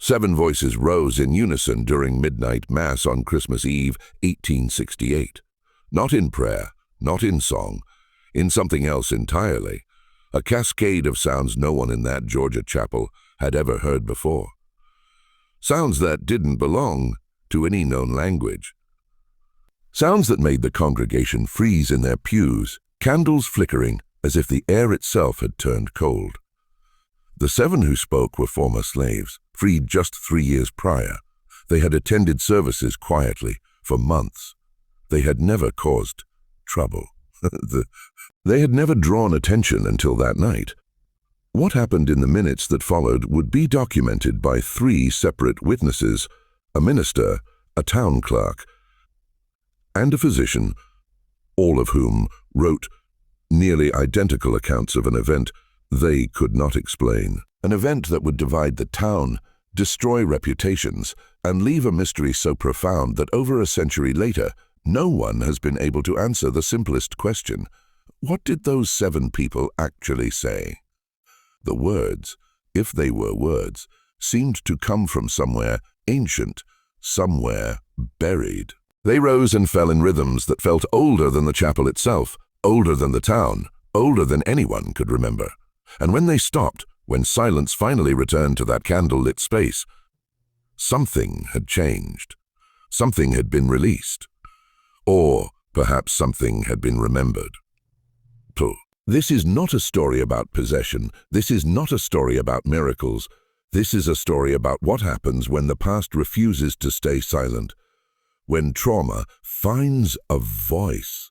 7 voices rose in unison during midnight mass on Christmas Eve, 1868. Not in prayer, not in song, in something else entirely. A cascade of sounds no one in that Georgia chapel had ever heard before. Sounds that didn't belong to any known language. Sounds that made the congregation freeze in their pews, candles flickering as if the air itself had turned cold. The 7 who spoke were former slaves, freed just 3 years prior. They had attended services quietly for months. They had never caused trouble. They had never drawn attention until that night. What happened in the minutes that followed would be documented by 3 separate witnesses, a minister, a town clerk, and a physician, all of whom wrote nearly identical accounts of an event they could not explain. An event that would divide the town, destroy reputations, and leave a mystery so profound that over a century later, no one has been able to answer the simplest question: what did those 7 people actually say? The words, if they were words, seemed to come from somewhere ancient, somewhere buried. They rose and fell in rhythms that felt older than the chapel itself, older than the town, older than anyone could remember. And when they stopped, when silence finally returned to that candle-lit space, something had changed. Something had been released. Or perhaps something had been remembered. This is not a story about possession. This is not a story about miracles. This is a story about what happens when the past refuses to stay silent. When trauma finds a voice.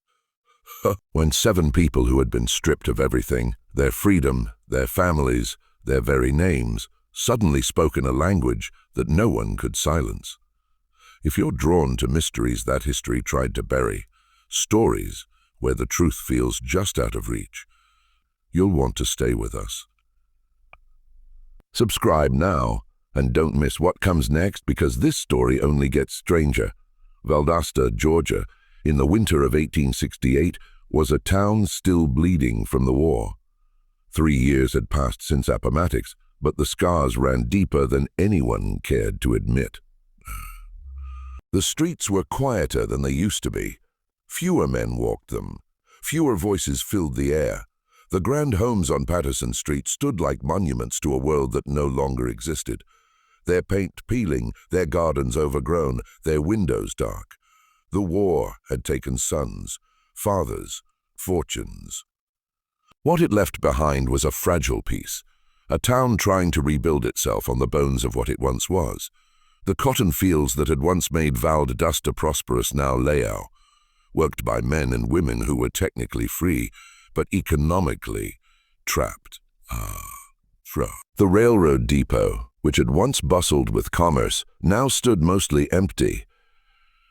When 7 people who had been stripped of everything, their freedom, their families, their very names, suddenly spoke in a language that no one could silence. If you're drawn to mysteries that history tried to bury, stories where the truth feels just out of reach, you'll want to stay with us. Subscribe now and don't miss what comes next, because this story only gets stranger. Valdosta, Georgia, in the winter of 1868, was a town still bleeding from the war. 3 years had passed since Appomattox, but the scars ran deeper than anyone cared to admit. The streets were quieter than they used to be. Fewer men walked them. Fewer voices filled the air. The grand homes on Patterson Street stood like monuments to a world that no longer existed. Their paint peeling, their gardens overgrown, their windows dark. The war had taken sons, fathers, fortunes. What it left behind was a fragile piece, a town trying to rebuild itself on the bones of what it once was. The cotton fields that had once made Valdosta prosperous now lay out, worked by men and women who were technically free, but economically trapped. The railroad depot, which had once bustled with commerce, now stood mostly empty.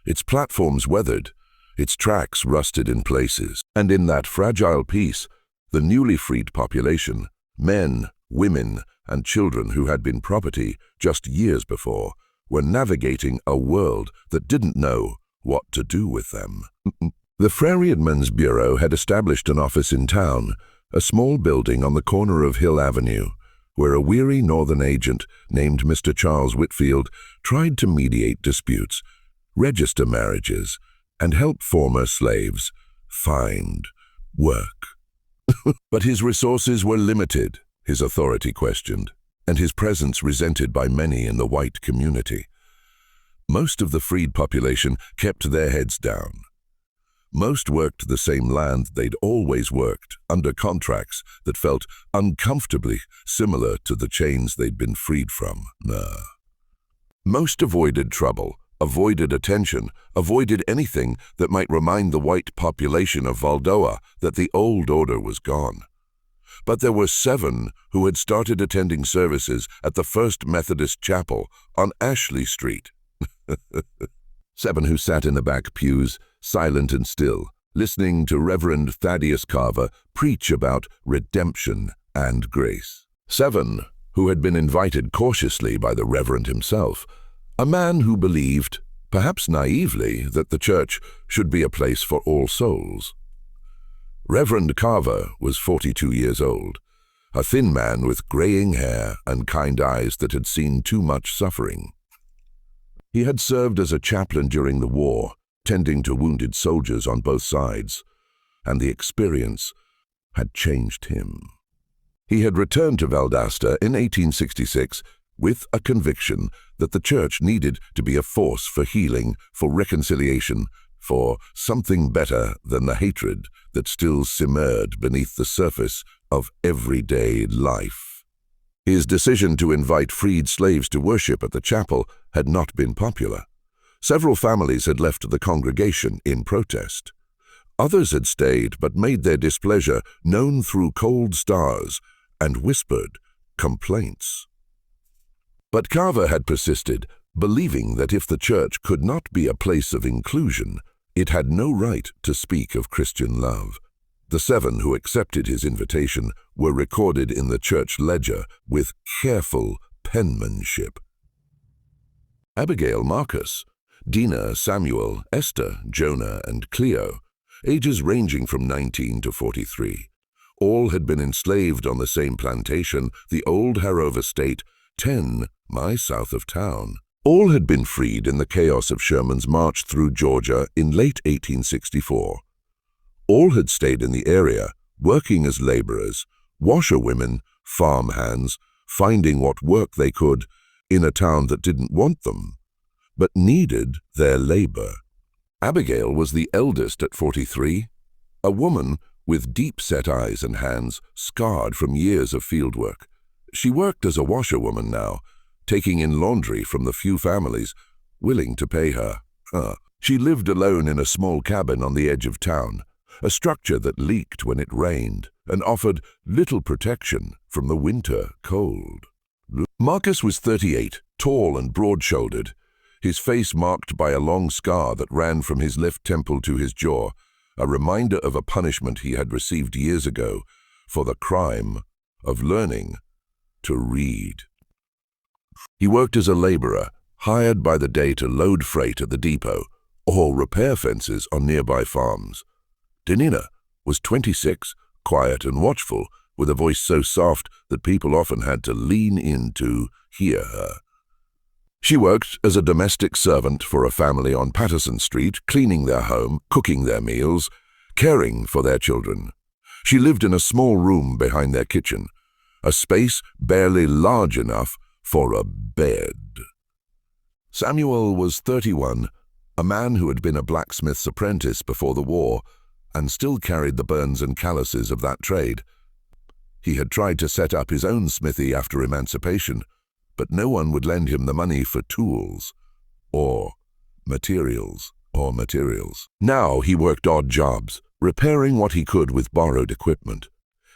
Its platforms weathered, its tracks rusted in places, and in that fragile piece, the newly freed population, men, women, and children who had been property just years before, were navigating a world that didn't know what to do with them. The Freedmen's Bureau had established an office in town, a small building on the corner of Hill Avenue, where a weary northern agent named Mr. Charles Whitfield tried to mediate disputes, register marriages, and help former slaves find work. But his resources were limited, his authority questioned, and his presence resented by many in the white community. Most of the freed population kept their heads down. Most worked the same land they'd always worked, under contracts that felt uncomfortably similar to the chains they'd been freed from. Most avoided trouble, avoided attention, avoided anything that might remind the white population of Valdosta that the old order was gone. But there were 7 who had started attending services at the First Methodist Chapel on Ashley Street. 7 who sat in the back pews, silent and still, listening to Reverend Thaddeus Carver preach about redemption and grace. 7 who had been invited cautiously by the Reverend himself, a man who believed, perhaps naively, that the church should be a place for all souls. Reverend Carver was 42 years old, a thin man with graying hair and kind eyes that had seen too much suffering. He had served as a chaplain during the war, tending to wounded soldiers on both sides, and the experience had changed him. He had returned to Valdosta in 1866 with a conviction that the church needed to be a force for healing, for reconciliation, for something better than the hatred that still simmered beneath the surface of everyday life. His decision to invite freed slaves to worship at the chapel had not been popular. Several families had left the congregation in protest. Others had stayed but made their displeasure known through cold stars and whispered complaints. But Carver had persisted, believing that if the church could not be a place of inclusion, it had no right to speak of Christian love. The 7 who accepted his invitation were recorded in the church ledger with careful penmanship. Abigail Marcus, Dina, Samuel, Esther, Jonah, and Cleo, ages ranging from 19 to 43. All had been enslaved on the same plantation, the old Harrow estate, 10 miles south of town. All had been freed in the chaos of Sherman's march through Georgia in late 1864. All had stayed in the area, working as laborers, washerwomen, farm hands, finding what work they could in a town that didn't want them, but needed their labor. Abigail was the eldest at 43, a woman with deep-set eyes and hands scarred from years of fieldwork. She worked as a washerwoman now, taking in laundry from the few families willing to pay her. She lived alone in a small cabin on the edge of town, a structure that leaked when it rained and offered little protection from the winter cold. Marcus was 38, tall and broad-shouldered, his face marked by a long scar that ran from his left temple to his jaw, a reminder of a punishment he had received years ago for the crime of learning to read. He worked as a laborer, hired by the day to load freight at the depot or repair fences on nearby farms. Denina was 26, quiet and watchful, with a voice so soft that people often had to lean in to hear her. She worked as a domestic servant for a family on Patterson Street, cleaning their home, cooking their meals, caring for their children. She lived in a small room behind their kitchen, a space barely large enough for a bed. Samuel was 31, a man who had been a blacksmith's apprentice before the war and still carried the burns and calluses of that trade. He had tried to set up his own smithy after emancipation, but no one would lend him the money for tools or materials. Now he worked odd jobs, repairing what he could with borrowed equipment.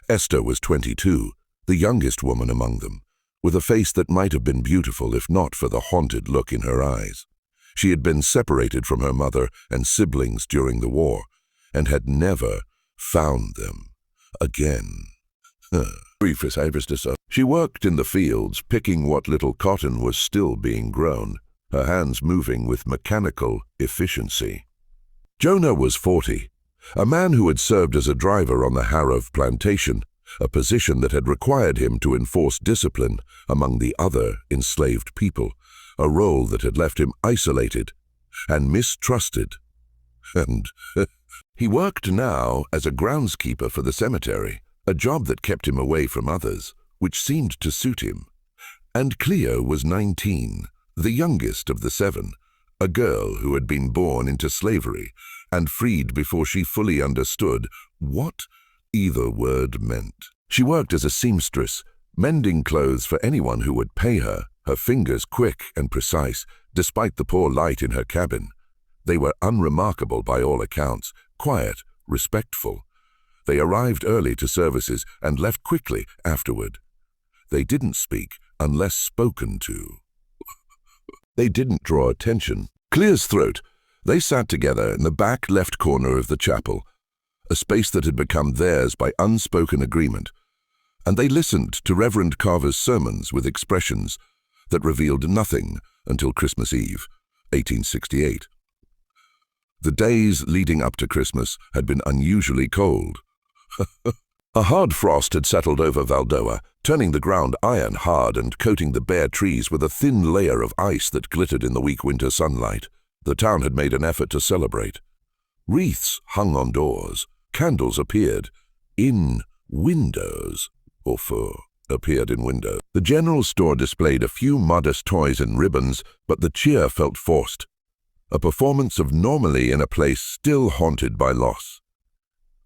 Esther was 22, the youngest woman among them, with a face that might have been beautiful if not for the haunted look in her eyes. She had been separated from her mother and siblings during the war, and had never found them again. She worked in the fields, picking what little cotton was still being grown, her hands moving with mechanical efficiency. Jonah was 40, a man who had served as a driver on the Harrow plantation, a position that had required him to enforce discipline among the other enslaved people, a role that had left him isolated and mistrusted. And he worked now as a groundskeeper for the cemetery, a job that kept him away from others, which seemed to suit him. And Cleo was 19, the youngest of the 7, a girl who had been born into slavery and freed before she fully understood what either word meant. She worked as a seamstress, mending clothes for anyone who would pay her, her fingers quick and precise, despite the poor light in her cabin. They were unremarkable by all accounts, quiet, respectful. They arrived early to services and left quickly afterward. They didn't speak unless spoken to. They didn't draw attention. Clear as throat, they sat together in the back left corner of the chapel, a space that had become theirs by unspoken agreement, and they listened to Reverend Carver's sermons with expressions that revealed nothing until Christmas Eve, 1868. The days leading up to Christmas had been unusually cold. A hard frost had settled over Valdoa, turning the ground iron-hard and coating the bare trees with a thin layer of ice that glittered in the weak winter sunlight. The town had made an effort to celebrate. Wreaths hung on doors. Candles appeared in windows, or appeared in windows. The general store displayed a few modest toys and ribbons, but the cheer felt forced. A performance of normalcy in a place still haunted by loss.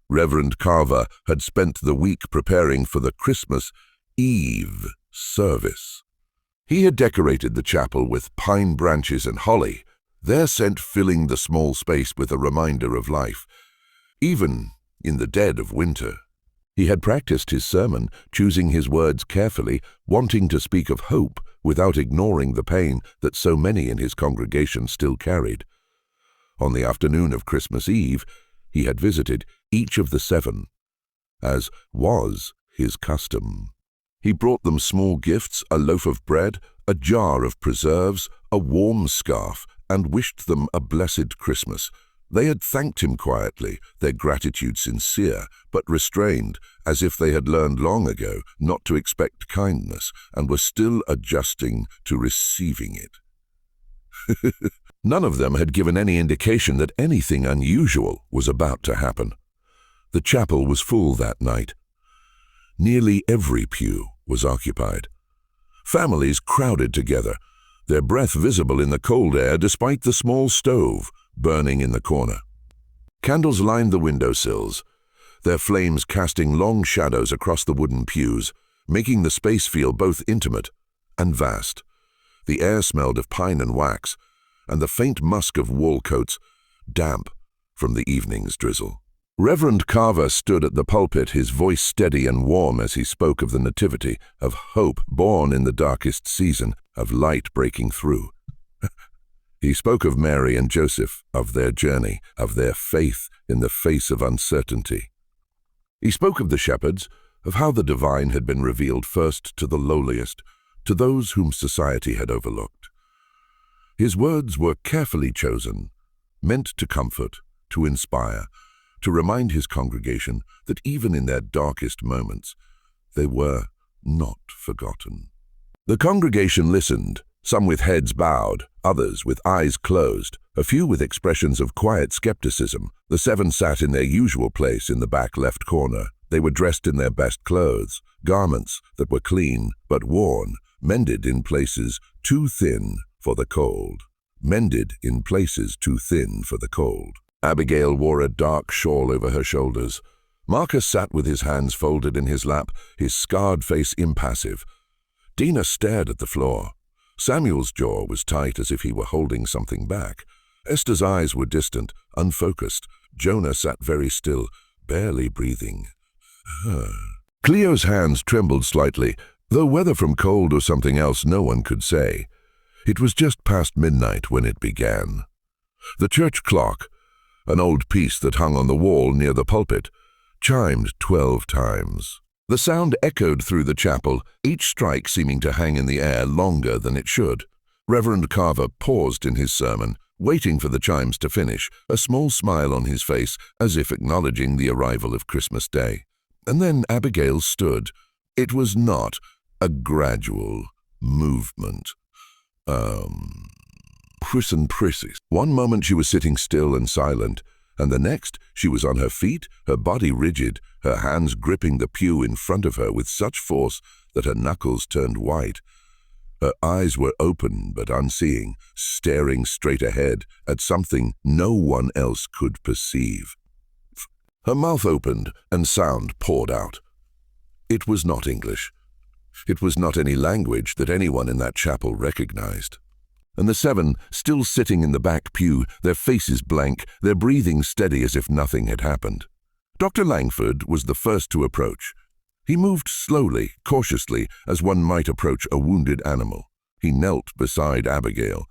Reverend Carver had spent the week preparing for the Christmas Eve service. He had decorated the chapel with pine branches and holly, their scent filling the small space with a reminder of life, even in the dead of winter. He had practiced his sermon, choosing his words carefully, wanting to speak of hope without ignoring the pain that so many in his congregation still carried. On the afternoon of Christmas Eve, he had visited each of the 7, as was his custom. He brought them small gifts, a loaf of bread, a jar of preserves, a warm scarf, and wished them a blessed Christmas. They had thanked him quietly, their gratitude sincere, but restrained, as if they had learned long ago not to expect kindness and were still adjusting to receiving it. None of them had given any indication that anything unusual was about to happen. The chapel was full that night. Nearly every pew was occupied. Families crowded together, their breath visible in the cold air despite the small stove burning in the corner. Candles lined the windowsills, their flames casting long shadows across the wooden pews, making the space feel both intimate and vast. The air smelled of pine and wax, and the faint musk of wall coats, damp from the evening's drizzle. Reverend Carver stood at the pulpit, his voice steady and warm as he spoke of the nativity, of hope born in the darkest season, of light breaking through. He spoke of Mary and Joseph, of their journey, of their faith in the face of uncertainty. He spoke of the shepherds, of how the divine had been revealed first to the lowliest, to those whom society had overlooked. His words were carefully chosen, meant to comfort, to inspire, to remind his congregation that even in their darkest moments, they were not forgotten. The congregation listened, some with heads bowed, others with eyes closed, a few with expressions of quiet skepticism. The 7 sat in their usual place in the back left corner. They were dressed in their best clothes, garments that were clean but worn, mended in places too thin for the cold. Mended in places too thin for the cold. Abigail wore a dark shawl over her shoulders. Marcus sat with his hands folded in his lap, his scarred face impassive. Dina stared at the floor. Samuel's jaw was tight as if he were holding something back. Esther's eyes were distant, unfocused. Jonah sat very still, barely breathing. Cleo's hands trembled slightly, though whether from cold or something else no one could say. It was just past midnight when it began. The church clock, an old piece that hung on the wall near the pulpit, chimed 12 times. The sound echoed through the chapel, each strike seeming to hang in the air longer than it should. Reverend Carver paused in his sermon, waiting for the chimes to finish, a small smile on his face as if acknowledging the arrival of Christmas Day. And then Abigail stood. It was not a gradual movement. Precis. One moment she was sitting still and silent, and the next she was on her feet, her body rigid, her hands gripping the pew in front of her with such force that her knuckles turned white. Her eyes were open but unseeing, staring straight ahead at something no one else could perceive. Her mouth opened and sound poured out. It was not English. It was not any language that anyone in that chapel recognized. And the 7, still sitting in the back pew, their faces blank, their breathing steady as if nothing had happened. Dr. Langford was the first to approach. He moved slowly, cautiously, as one might approach a wounded animal. He knelt beside Abigail,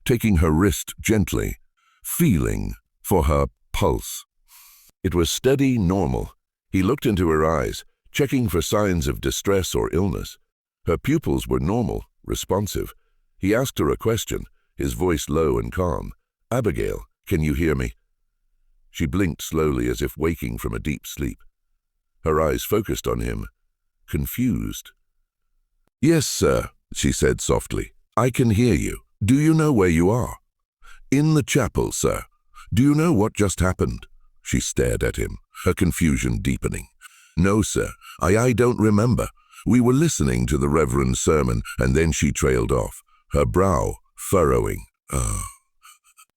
taking her wrist gently, feeling for her pulse. It was steady, normal. He looked into her eyes, checking for signs of distress or illness. Her pupils were normal, responsive. He asked her a question, his voice low and calm. "Abigail, can you hear me?" She blinked slowly as if waking from a deep sleep. her eyes focused on him, confused. "Yes, sir," she said softly. "I can hear you. Do you know where you are?" "In the chapel, sir. Do you know what just happened?" She stared at him, her confusion deepening. "No, sir. I don't remember. We were listening to the Reverend's sermon," and then she trailed off, her brow furrowing.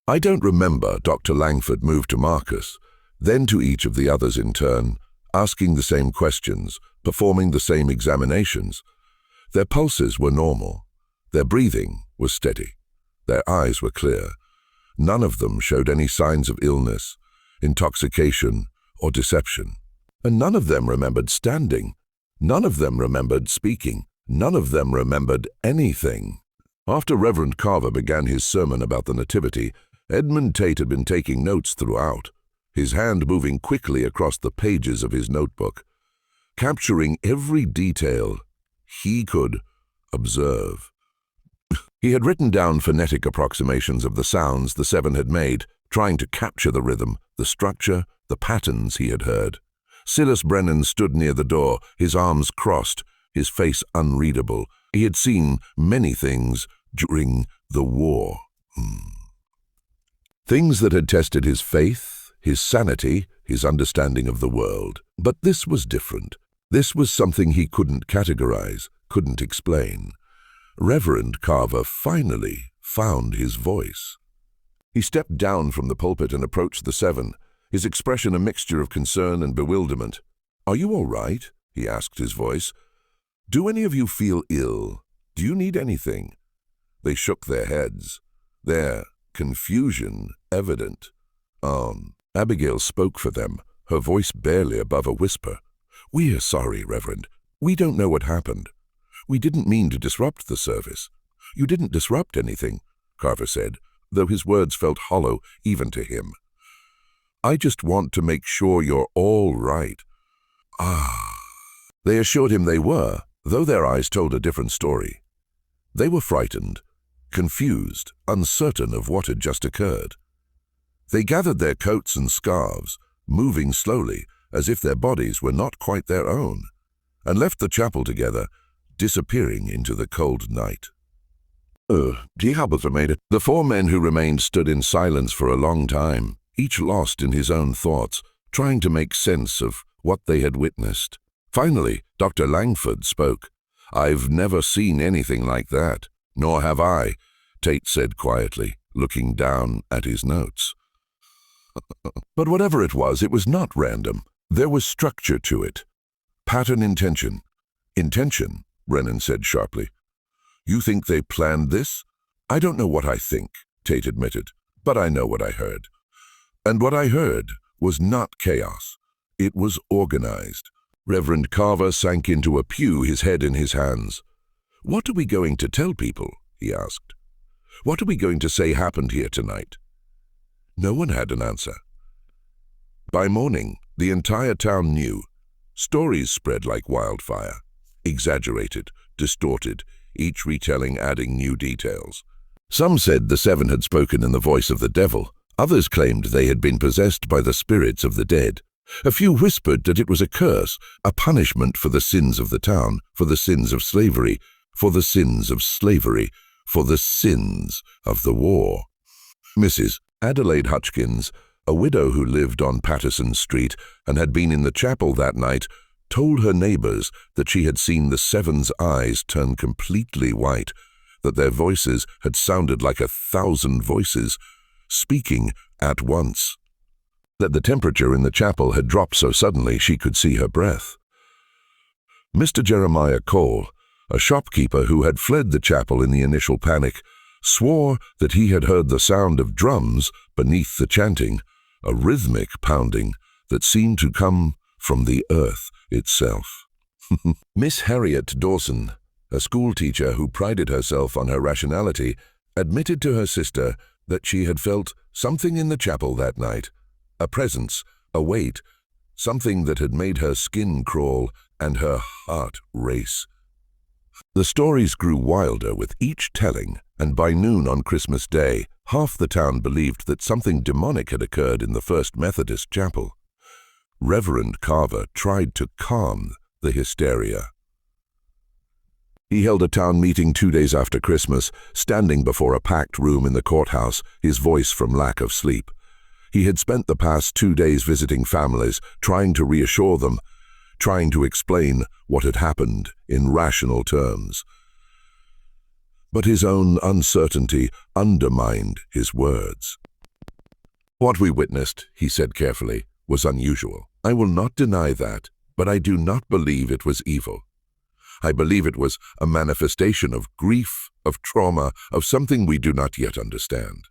"I don't remember." Dr. Langford moved to Marcus, then to each of the others in turn, asking the same questions, performing the same examinations. Their pulses were normal. Their breathing was steady. Their eyes were clear. None of them showed any signs of illness, intoxication, or deception. And none of them remembered standing. None of them remembered speaking. None of them remembered anything. After Reverend Carver began his sermon about the Nativity, Edmund Tate had been taking notes throughout, his hand moving quickly across the pages of his notebook, capturing every detail he could observe. He had written down phonetic approximations of the sounds the seven had made, trying to capture the rhythm, the structure, the patterns he had heard. Silas Brennan stood near the door, his arms crossed, his face unreadable. He had seen many things during the war. Things that had tested his faith, his sanity, his understanding of the world. But this was different. This was something he couldn't categorize, couldn't explain. Reverend Carver finally found his voice. He stepped down from the pulpit and approached the seven, his expression a mixture of concern and bewilderment. "Are you all right?" he asked, his voice. "Do any of you feel ill? Do you need anything?" They shook their heads, their confusion evident. Abigail spoke for them, her voice barely above a whisper. "We're sorry, Reverend. We don't know what happened. We didn't mean to disrupt the service." "You didn't disrupt anything," Carver said, though his words felt hollow even to him. "I just want to make sure you're all right." They assured him they were, though their eyes told a different story. They were frightened, confused, uncertain of what had just occurred. They gathered their coats and scarves, moving slowly, as if their bodies were not quite their own, and left the chapel together, disappearing into the cold night. The four men who remained stood in silence for a long time, each lost in his own thoughts, trying to make sense of what they had witnessed. Finally, Dr. Langford spoke. "I've never seen anything like that." "Nor have I," Tate said quietly, looking down at his notes. But whatever it was not random. There was structure to it. Pattern, intention. "Intention," Brennan said sharply. "You think they planned this?" "I don't know what I think," Tate admitted, "but I know what I heard. And what I heard was not chaos. It was organized." Reverend Carver sank into a pew, his head in his hands. "What are we going to tell people?" he asked. "What are we going to say happened here tonight?" No one had an answer. By morning, the entire town knew. Stories spread like wildfire, exaggerated, distorted, each retelling adding new details. Some said the seven had spoken in the voice of the devil. Others claimed they had been possessed by the spirits of the dead. A few whispered that it was a curse, a punishment for the sins of the town, for the sins of slavery, for the sins of slavery, for the sins of the war. Mrs. Adelaide Hutchkins, a widow who lived on Patterson Street and had been in the chapel that night, told her neighbors that she had seen the seven's eyes turn completely white, that their voices had sounded like 1,000 voices, speaking at once, that the temperature in the chapel had dropped so suddenly she could see her breath. Mr. Jeremiah Cole, a shopkeeper who had fled the chapel in the initial panic, swore that he had heard the sound of drums beneath the chanting, a rhythmic pounding that seemed to come from the earth itself. Miss Harriet Dawson, a schoolteacher who prided herself on her rationality, admitted to her sister that she had felt something in the chapel that night, a presence, a weight, something that had made her skin crawl and her heart race. The stories grew wilder with each telling, and by noon on Christmas Day, half the town believed that something demonic had occurred in the First Methodist Chapel. Reverend Carver tried to calm the hysteria. He held a town meeting 2 days after Christmas, standing before a packed room in the courthouse, his voice from lack of sleep. He had spent the past 2 days visiting families, trying to reassure them, trying to explain what had happened in rational terms. But his own uncertainty undermined his words. "What we witnessed," he said carefully, "was unusual. I will not deny that, but I do not believe it was evil. I believe it was a manifestation of grief, of trauma, of something we do not yet understand."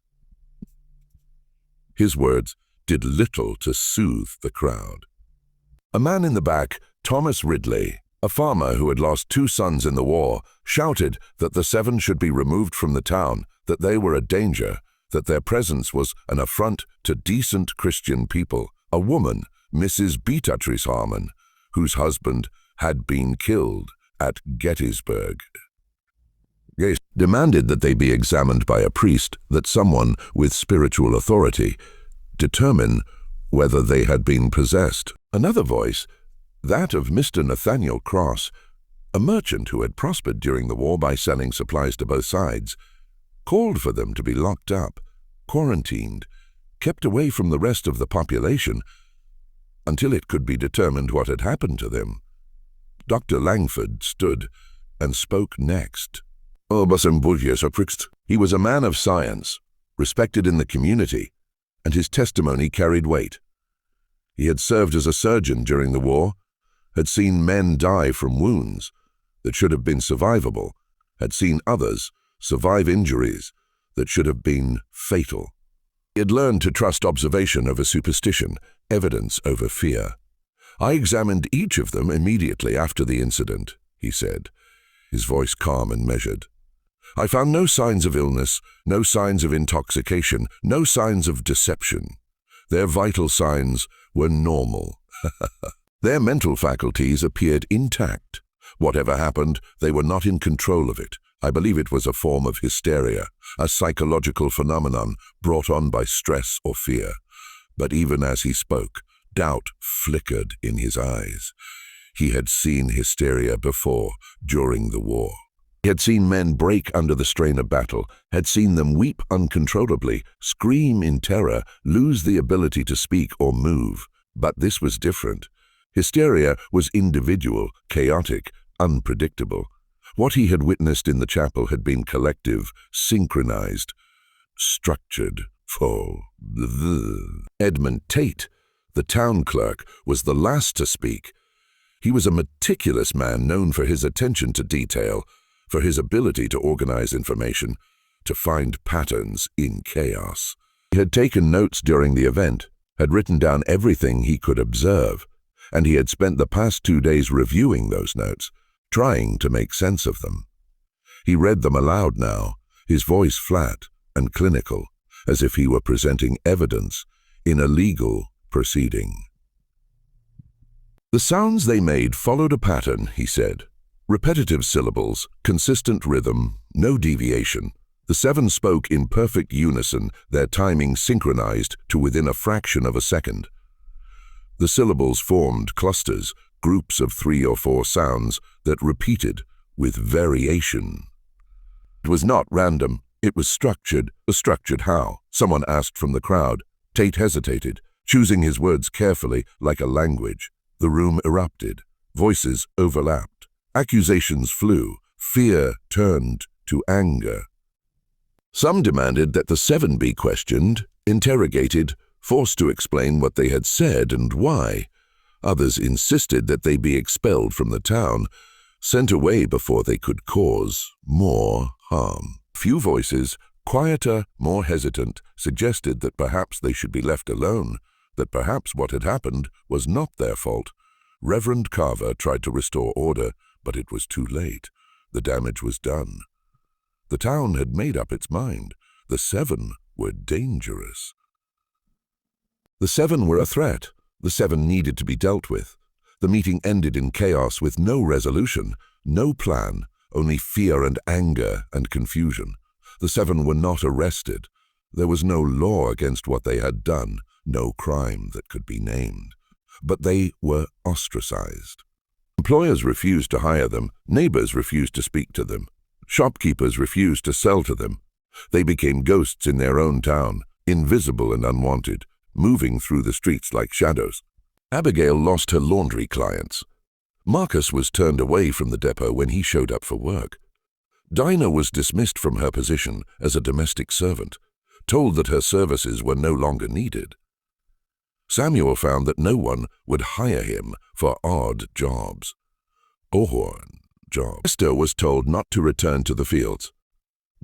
His words did little to soothe the crowd. A man in the back, Thomas Ridley, a farmer who had lost 2 sons in the war, shouted that the 7 should be removed from the town, that they were a danger, that their presence was an affront to decent Christian people. A woman, Mrs. Beatrice Harmon, whose husband had been killed at Gettysburg, demanded that they be examined by a priest, that someone with spiritual authority determine whether they had been possessed. Another voice, that of Mr. Nathaniel Cross, a merchant who had prospered during the war by selling supplies to both sides, called for them to be locked up, quarantined, kept away from the rest of the population until it could be determined what had happened to them. Dr. Langford stood and spoke next. He was a man of science, respected in the community, and his testimony carried weight. He had served as a surgeon during the war, had seen men die from wounds that should have been survivable, had seen others survive injuries that should have been fatal. He had learned to trust observation over superstition, evidence over fear. "I examined each of them immediately after the incident," he said, his voice calm and measured. "I found no signs of illness, no signs of intoxication, no signs of deception. Their vital signs were normal. Their mental faculties appeared intact. Whatever happened, they were not in control of it. I believe it was a form of hysteria, a psychological phenomenon brought on by stress or fear." But even as he spoke, doubt flickered in his eyes. He had seen hysteria before, during the war. He had seen men break under the strain of battle, had seen them weep uncontrollably, scream in terror, lose the ability to speak or move. But this was different. Hysteria was individual, chaotic, unpredictable. What he had witnessed in the chapel had been collective, synchronized, structured. Edmund Tate, the town clerk, was the last to speak. He was a meticulous man known for his attention to detail, for his ability to organize information, to find patterns in chaos. He had taken notes during the event, had written down everything he could observe, and he had spent the past 2 days reviewing those notes, trying to make sense of them. He read them aloud now, his voice flat and clinical, as if he were presenting evidence in a legal proceeding. "The sounds they made followed a pattern," he said. "Repetitive syllables, consistent rhythm, no deviation. The 7 spoke in perfect unison, their timing synchronized to within a fraction of a second. The syllables formed clusters, groups of 3 or 4 sounds that repeated with variation. It was not random, it was structured. Structured how? Someone asked from the crowd. Tate hesitated, choosing his words carefully like a language. The room erupted. Voices overlapped. Accusations flew. Fear turned to anger. Some demanded that the 7 be questioned, interrogated, forced to explain what they had said and why. Others insisted that they be expelled from the town, sent away before they could cause more harm. Few voices, quieter, more hesitant, suggested that perhaps they should be left alone, that perhaps what had happened was not their fault. Reverend Carver tried to restore order, but it was too late. The damage was done. The town had made up its mind. The 7 were dangerous. The 7 were a threat. The 7 needed to be dealt with. The meeting ended in chaos with no resolution, no plan, only fear and anger and confusion. The 7 were not arrested. There was no law against what they had done, no crime that could be named. but they were ostracized. Employers refused to hire them, neighbors refused to speak to them, shopkeepers refused to sell to them. They became ghosts in their own town, invisible and unwanted, moving through the streets like shadows. Abigail lost her laundry clients. Marcus was turned away from the depot when he showed up for work. Dinah was dismissed from her position as a domestic servant, told that her services were no longer needed. Samuel found that no one would hire him for odd jobs. Esther was told not to return to the fields.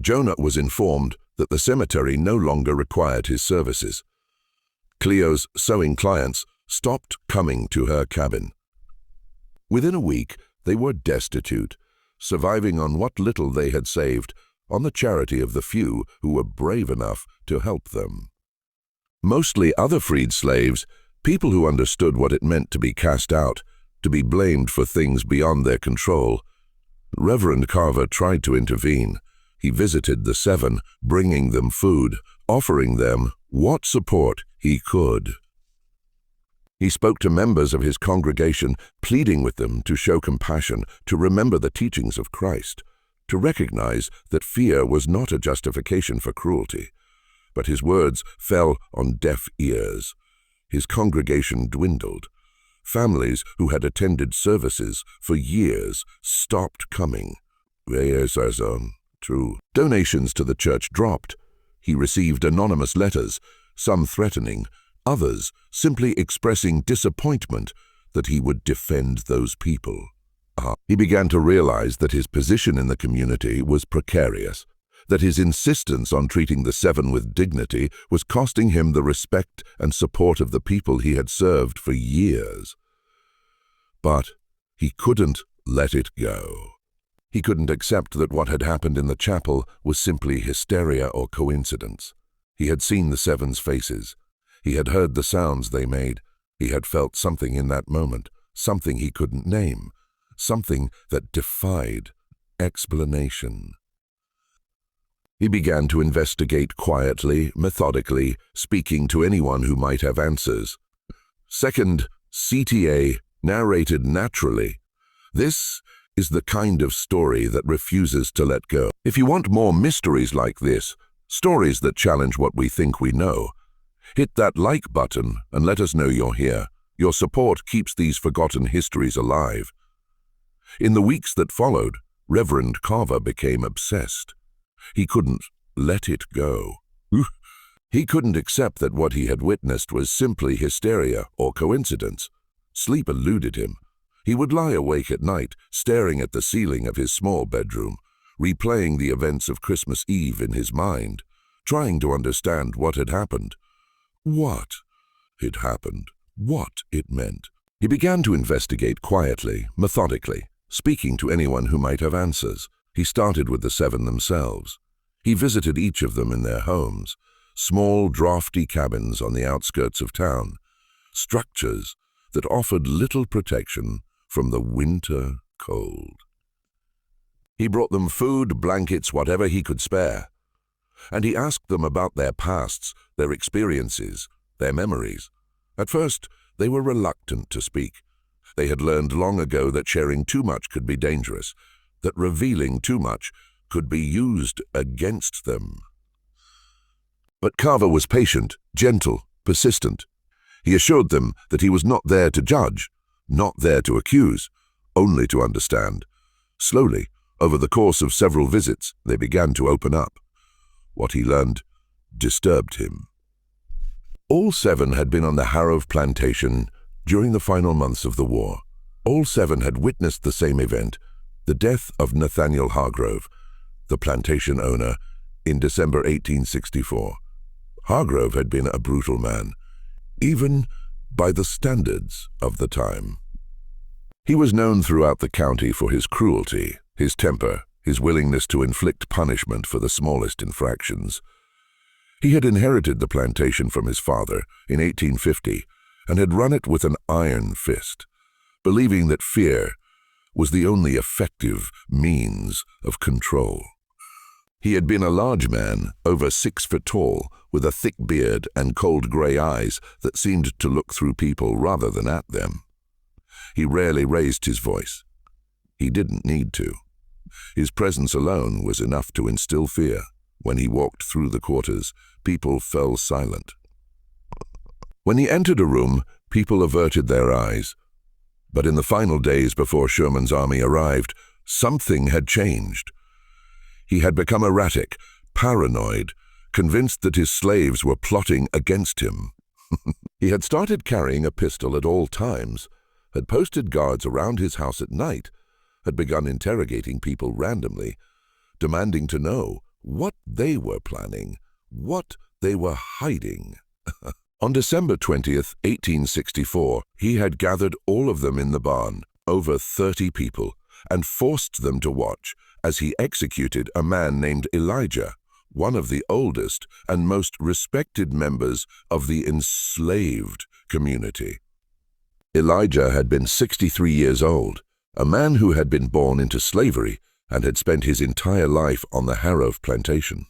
Jonah was informed that the cemetery no longer required his services. Cleo's sewing clients stopped coming to her cabin. Within a week, they were destitute, surviving on what little they had saved, on the charity of the few who were brave enough to help them. Mostly other freed slaves, people who understood what it meant to be cast out, to be blamed for things beyond their control. Reverend Carver tried to intervene. He visited the 7, bringing them food, offering them what support he could. He spoke to members of his congregation, pleading with them to show compassion, to remember the teachings of Christ, to recognize that fear was not a justification for cruelty. But his words fell on deaf ears. His congregation dwindled. Families who had attended services for years stopped coming. True. Donations to the church dropped. He received anonymous letters, some threatening, others simply expressing disappointment that he would defend those people. He began to realize that his position in the community was precarious, that his insistence on treating the 7 with dignity was costing him the respect and support of the people he had served for years. But he couldn't let it go. He couldn't accept that what had happened in the chapel was simply hysteria or coincidence. He had seen the 7's faces. He had heard the sounds they made. He had felt something in that moment, something he couldn't name, something that defied explanation. He began to investigate quietly, methodically, speaking to anyone who might have answers. Second, CTA, narrated naturally. This is the kind of story that refuses to let go. If you want more mysteries like this, stories that challenge what we think we know, hit that like button and let us know you're here. Your support keeps these forgotten histories alive. In the weeks that followed, Reverend Carver became obsessed. He couldn't let it go. He couldn't accept that what he had witnessed was simply hysteria or coincidence. Sleep eluded him. He would lie awake at night, staring at the ceiling of his small bedroom, replaying the events of Christmas Eve in his mind, trying to understand what had happened. What had happened, what it meant. He began to investigate quietly, methodically, speaking to anyone who might have answers. He started with the 7 themselves. He visited each of them in their homes, small, drafty cabins on the outskirts of town, structures that offered little protection from the winter cold. He brought them food, blankets, whatever he could spare, and he asked them about their pasts, their experiences, their memories. At first, they were reluctant to speak. They had learned long ago that sharing too much could be dangerous, that revealing too much could be used against them. But Carver was patient, gentle, persistent. He assured them that he was not there to judge, not there to accuse, only to understand. Slowly, over the course of several visits, they began to open up. What he learned disturbed him. All 7 had been on the Harrow plantation during the final months of the war. All 7 had witnessed the same event, the death of Nathaniel Hargrove, the plantation owner, in December 1864. Hargrove had been a brutal man, even by the standards of the time. He was known throughout the county for his cruelty, his temper, his willingness to inflict punishment for the smallest infractions. He had inherited the plantation from his father in 1850 and had run it with an iron fist, believing that fear was the only effective means of control. He had been a large man, over 6 feet tall, with a thick beard and cold grey eyes that seemed to look through people rather than at them. He rarely raised his voice. He didn't need to. His presence alone was enough to instill fear. When he walked through the quarters, people fell silent. When he entered a room, people averted their eyes. But in the final days before Sherman's army arrived, something had changed. He had become erratic, paranoid, convinced that his slaves were plotting against him. He had started carrying a pistol at all times, had posted guards around his house at night, had begun interrogating people randomly, demanding to know what they were planning, what they were hiding. On December 20th, 1864, he had gathered all of them in the barn, over 30 people, and forced them to watch as he executed a man named Elijah, one of the oldest and most respected members of the enslaved community. Elijah had been 63 years old, a man who had been born into slavery and had spent his entire life on the Harrow plantation.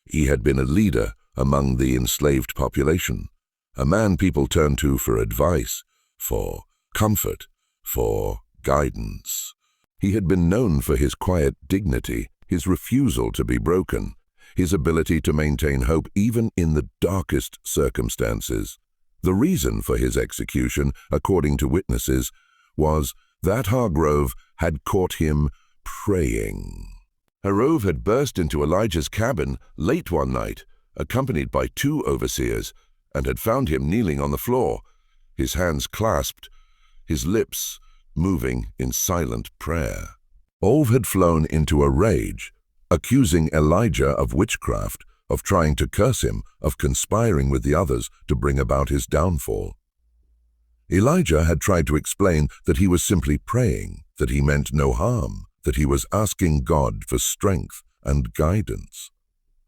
He had been a leader among the enslaved population, a man people turned to for advice, for comfort, for guidance. He had been known for his quiet dignity, his refusal to be broken, his ability to maintain hope even in the darkest circumstances. The reason for his execution, according to witnesses, was that Hargrove had caught him praying. Hargrove had burst into Elijah's cabin late one night, accompanied by 2 overseers, and had found him kneeling on the floor, his hands clasped, his lips moving in silent prayer. Olve had flown into a rage, accusing Elijah of witchcraft, of trying to curse him, of conspiring with the others to bring about his downfall. Elijah had tried to explain that he was simply praying, that he meant no harm, that he was asking God for strength and guidance.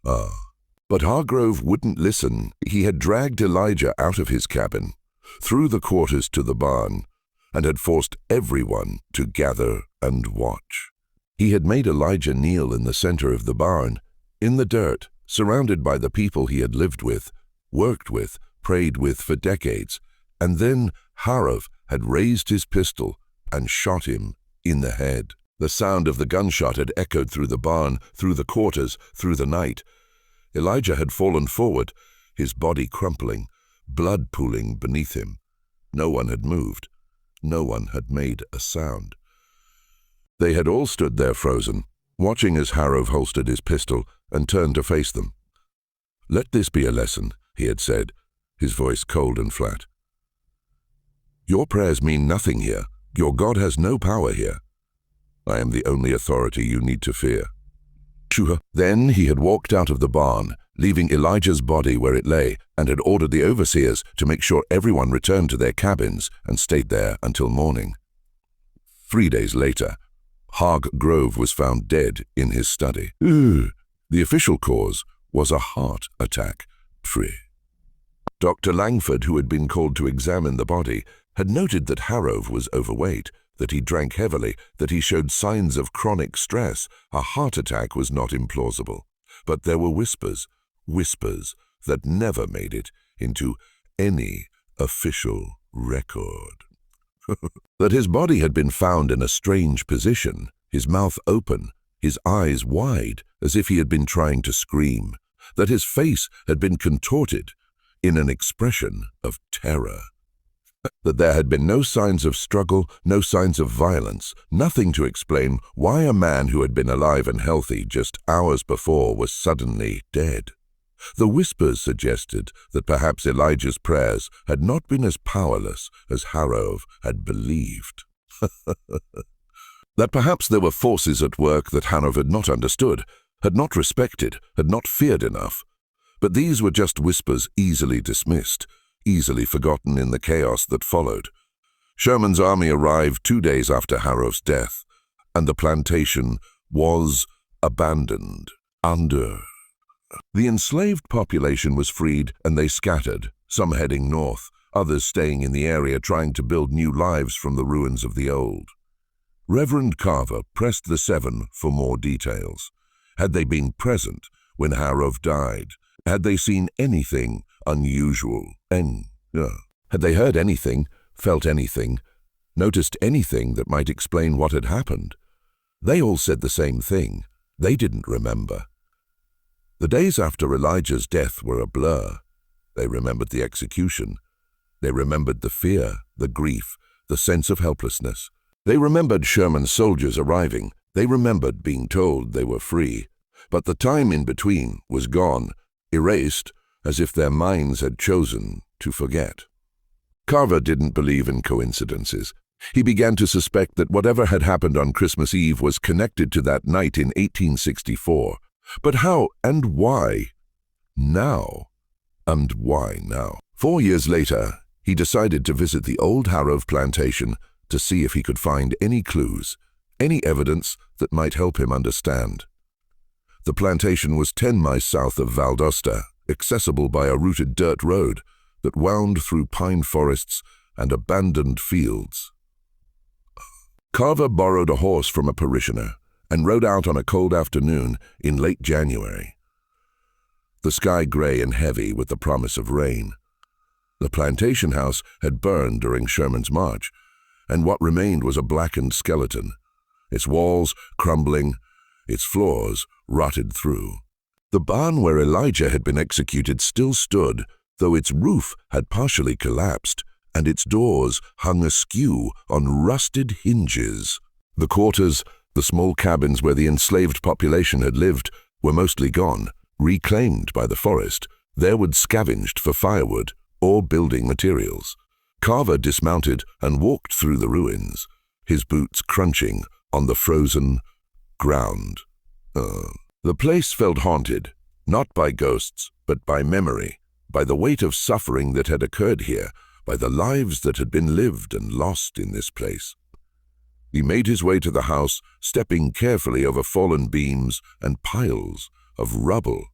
But Hargrove wouldn't listen. He had dragged Elijah out of his cabin, through the quarters to the barn, and had forced everyone to gather and watch. He had made Elijah kneel in the center of the barn, in the dirt, surrounded by the people he had lived with, worked with, prayed with for decades, and then Harrow had raised his pistol and shot him in the head. The sound of the gunshot had echoed through the barn, through the quarters, through the night. Elijah had fallen forward, his body crumpling, blood pooling beneath him. No one had moved. No one had made a sound. They had all stood there frozen, watching as Harrow holstered his pistol and turned to face them. "Let this be a lesson," he had said, his voice cold and flat. "Your prayers mean nothing here. Your God has no power here. I am the only authority you need to fear." Then he had walked out of the barn, leaving Elijah's body where it lay, and had ordered the overseers to make sure everyone returned to their cabins and stayed there until morning. 3 days later, Hargrove was found dead in his study. The official cause was a heart attack. Dr. Langford, who had been called to examine the body, had noted that Harrow was overweight, that he drank heavily, that he showed signs of chronic stress. A heart attack was not implausible. But there were whispers that never made it into any official record. That his body had been found in a strange position, his mouth open, his eyes wide, as if he had been trying to scream. That his face had been contorted in an expression of terror. That there had been no signs of struggle, no signs of violence, nothing to explain why a man who had been alive and healthy just hours before was suddenly dead. The whispers suggested that perhaps Elijah's prayers had not been as powerless as Harrow had believed. That perhaps there were forces at work that Harrow had not understood, had not respected, had not feared enough. But these were just whispers easily dismissed, easily forgotten in the chaos that followed. Sherman's army arrived 2 days after Harrow's death, and the plantation was abandoned. The enslaved population was freed, and they scattered, some heading north, others staying in the area trying to build new lives from the ruins of the old. Reverend Carver pressed the 7 for more details. Had they been present when Harov died? Had they seen anything unusual? Had they heard anything, felt anything, noticed anything that might explain what had happened? They all said the same thing. They didn't remember. The days after Elijah's death were a blur. They remembered the execution. They remembered the fear, the grief, the sense of helplessness. They remembered Sherman's soldiers arriving. They remembered being told they were free. But the time in between was gone, erased, as if their minds had chosen to forget. Carver didn't believe in coincidences. He began to suspect that whatever had happened on Christmas Eve was connected to that night in 1864. But how and why now? And why now? 4 years later, he decided to visit the old Harov plantation to see if he could find any clues, any evidence that might help him understand. The plantation was 10 miles south of Valdosta, accessible by a rooted dirt road that wound through pine forests and abandoned fields. Carver borrowed a horse from a parishioner and rode out on a cold afternoon in late January. The sky gray and heavy with the promise of rain. The plantation house had burned during Sherman's march, and what remained was a blackened skeleton, its walls crumbling, its floors rotted through. The barn where Elijah had been executed still stood, though its roof had partially collapsed, and its doors hung askew on rusted hinges. The quarters, the small cabins where the enslaved population had lived, were mostly gone, reclaimed by the forest, thereward scavenged for firewood or building materials. Carver dismounted and walked through the ruins, his boots crunching on the frozen ground. The place felt haunted, not by ghosts, but by memory, by the weight of suffering that had occurred here, by the lives that had been lived and lost in this place. He made his way to the house, stepping carefully over fallen beams and piles of rubble.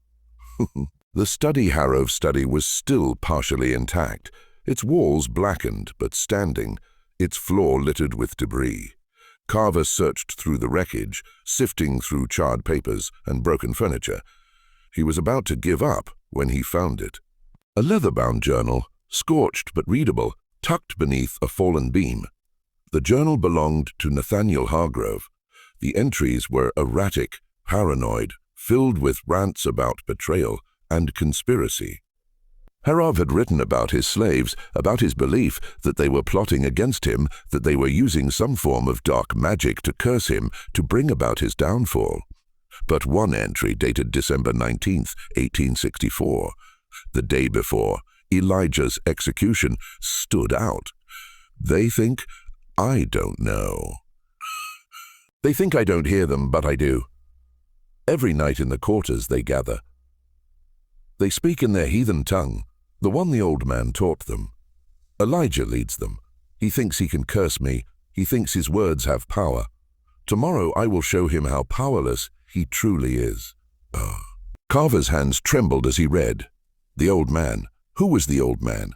The study Harov study was still partially intact, its walls blackened but standing, its floor littered with debris. Carver searched through the wreckage, sifting through charred papers and broken furniture. He was about to give up when he found it. A leather-bound journal, scorched but readable, tucked beneath a fallen beam. The journal belonged to Nathaniel Hargrove. The entries were erratic, paranoid, filled with rants about betrayal and conspiracy. Harov had written about his slaves, about his belief that they were plotting against him, that they were using some form of dark magic to curse him, to bring about his downfall. But one entry dated December 19th, 1864, the day before Elijah's execution, stood out. They think I don't know. They think I don't hear them, but I do. Every night in the quarters they gather. They speak in their heathen tongue, the one the old man taught them. Elijah leads them. He thinks he can curse me. He thinks his words have power. Tomorrow I will show him how powerless he truly is. Carver's hands trembled as he read. The old man. Who was the old man?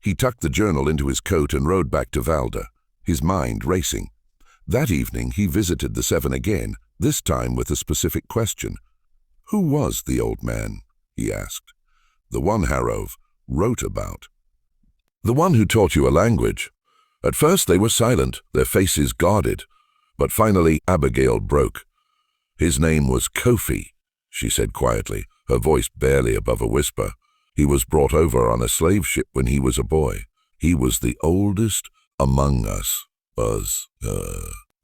He tucked the journal into his coat and rode back to Valda, his mind racing. That evening he visited the seven again, this time with a specific question. Who was the old man? He asked. The one Harov wrote about. The one who taught you a language. At first they were silent, their faces guarded. But finally Abigail broke. His name was Kofi, she said quietly, her voice barely above a whisper. He was brought over on a slave ship when he was a boy. He was the oldest among us.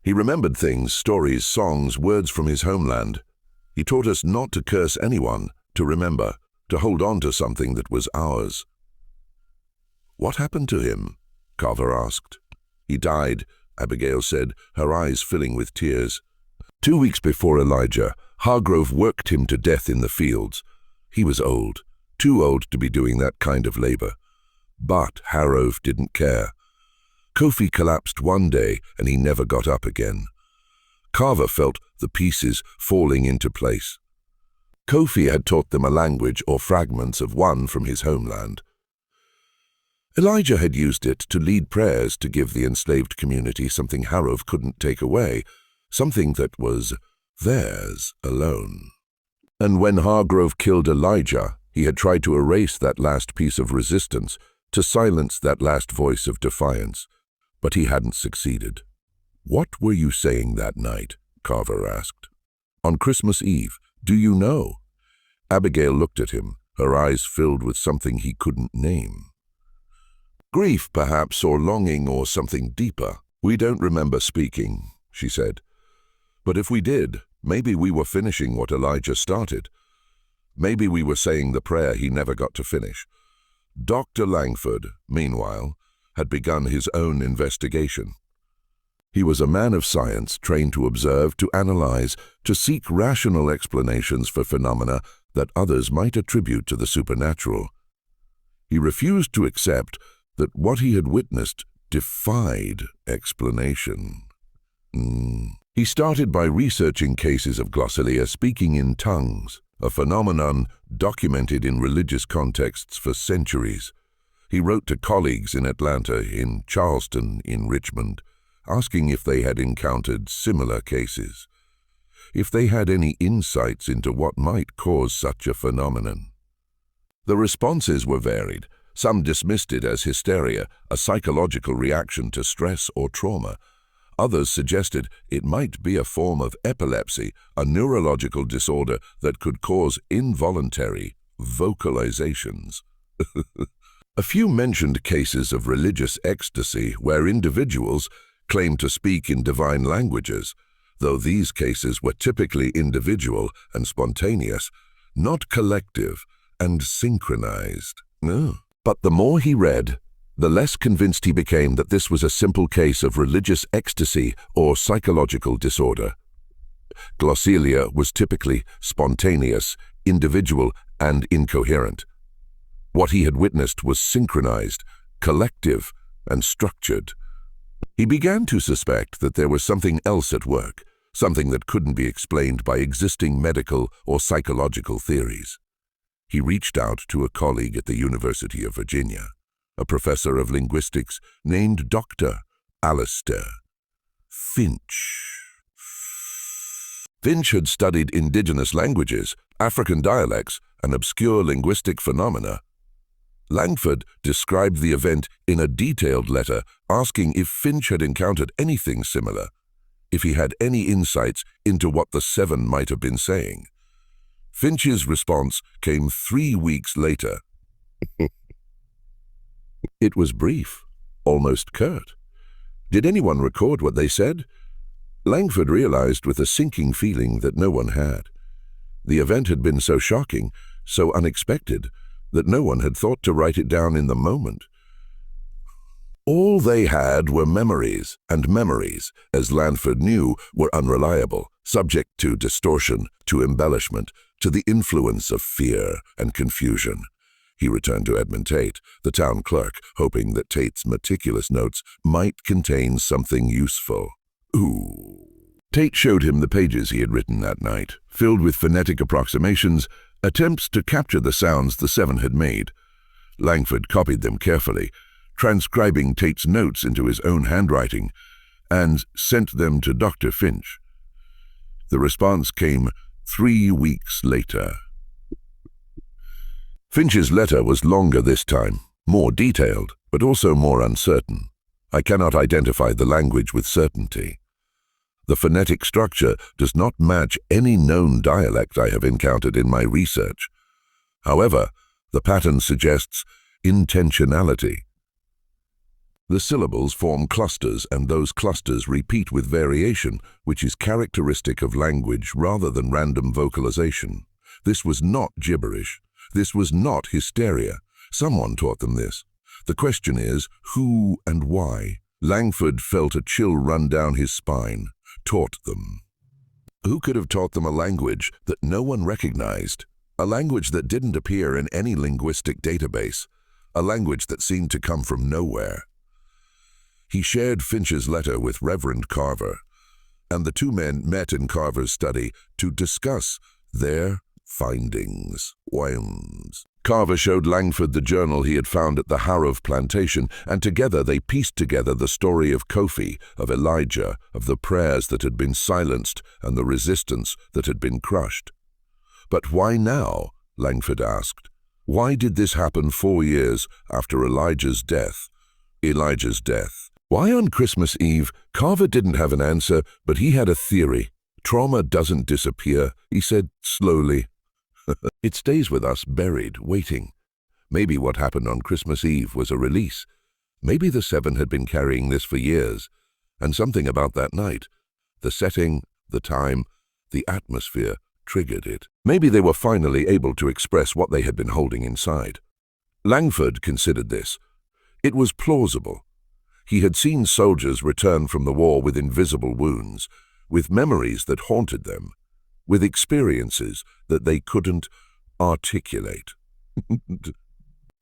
He remembered things, stories, songs, words from his homeland. He taught us not to curse anyone, to remember, to hold on to something that was ours. What happened to him? Carver asked. He died, Abigail said, her eyes filling with tears. 2 weeks before Elijah, Hargrove worked him to death in the fields. He was old, too old to be doing that kind of labor. But Hargrove didn't care. Kofi collapsed one day and he never got up again. Carver felt the pieces falling into place. Kofi had taught them a language or fragments of one from his homeland. Elijah had used it to lead prayers to give the enslaved community something Harov couldn't take away, something that was theirs alone. And when Hargrove killed Elijah, he had tried to erase that last piece of resistance, to silence that last voice of defiance, but he hadn't succeeded. "What were you saying that night?" Carver asked. "On Christmas Eve, do you know?" Abigail looked at him, her eyes filled with something he couldn't name. "Grief, perhaps, or longing, or something deeper. We don't remember speaking," she said. "But if we did, maybe we were finishing what Elijah started. Maybe we were saying the prayer he never got to finish." Dr. Langford, meanwhile, had begun his own investigation. He was a man of science, trained to observe, to analyze, to seek rational explanations for phenomena that others might attribute to the supernatural. He refused to accept that what he had witnessed defied explanation. He started by researching cases of glossolalia speaking in tongues, a phenomenon documented in religious contexts for centuries. He wrote to colleagues in Atlanta, in Charleston, in Richmond, asking if they had encountered similar cases, if they had any insights into what might cause such a phenomenon. The responses were varied. Some dismissed it as hysteria, a psychological reaction to stress or trauma. Others suggested it might be a form of epilepsy, a neurological disorder that could cause involuntary vocalizations. A few mentioned cases of religious ecstasy where individuals claimed to speak in divine languages, though these cases were typically individual and spontaneous, not collective and synchronized. But the more he read, the less convinced he became that this was a simple case of religious ecstasy or psychological disorder. Glossolalia was typically spontaneous, individual, and incoherent. What he had witnessed was synchronized, collective, and structured. He began to suspect that there was something else at work, something that couldn't be explained by existing medical or psychological theories. He reached out to a colleague at the University of Virginia, a professor of linguistics named Dr. Alistair Finch. Finch had studied indigenous languages, African dialects, and obscure linguistic phenomena. Langford described the event in a detailed letter, asking if Finch had encountered anything similar, if he had any insights into what the seven might have been saying. Finch's response came 3 weeks later. It was brief, almost curt. Did anyone record what they said? Langford realized with a sinking feeling that no one had. The event had been so shocking, so unexpected, that no one had thought to write it down in the moment. All they had were memories, and memories, as Langford knew, were unreliable, subject to distortion, to embellishment, to the influence of fear and confusion. He returned to Edmund Tate, the town clerk, hoping that Tate's meticulous notes might contain something useful. Tate showed him the pages he had written that night, filled with phonetic approximations, attempts to capture the sounds the seven had made. Langford copied them carefully, transcribing Tate's notes into his own handwriting, and sent them to Dr. Finch. The response came 3 weeks later. Finch's letter was longer this time, more detailed, but also more uncertain. I cannot identify the language with certainty. The phonetic structure does not match any known dialect I have encountered in my research. However, the pattern suggests intentionality. The syllables form clusters, and those clusters repeat with variation, which is characteristic of language rather than random vocalization. This was not gibberish. This was not hysteria. Someone taught them this. The question is, who and why? Langford felt a chill run down his spine. Taught them. Who could have taught them a language that no one recognized? A language that didn't appear in any linguistic database? A language that seemed to come from nowhere? He shared Finch's letter with Reverend Carver, and the two men met in Carver's study to discuss their findings. Carver showed Langford the journal he had found at the Harrove plantation, and together they pieced together the story of Kofi, of Elijah, of the prayers that had been silenced and the resistance that had been crushed. But why now? Langford asked. Why did this happen 4 years after Elijah's death? Elijah's death. Why on Christmas Eve? Carver didn't have an answer, but he had a theory. Trauma doesn't disappear, he said slowly. It stays with us, buried, waiting. Maybe what happened on Christmas Eve was a release. Maybe the 7 had been carrying this for years. And something about that night, the setting, the time, the atmosphere, triggered it. Maybe they were finally able to express what they had been holding inside. Langford considered this. It was plausible. He had seen soldiers return from the war with invisible wounds, with memories that haunted them, with experiences that they couldn't articulate.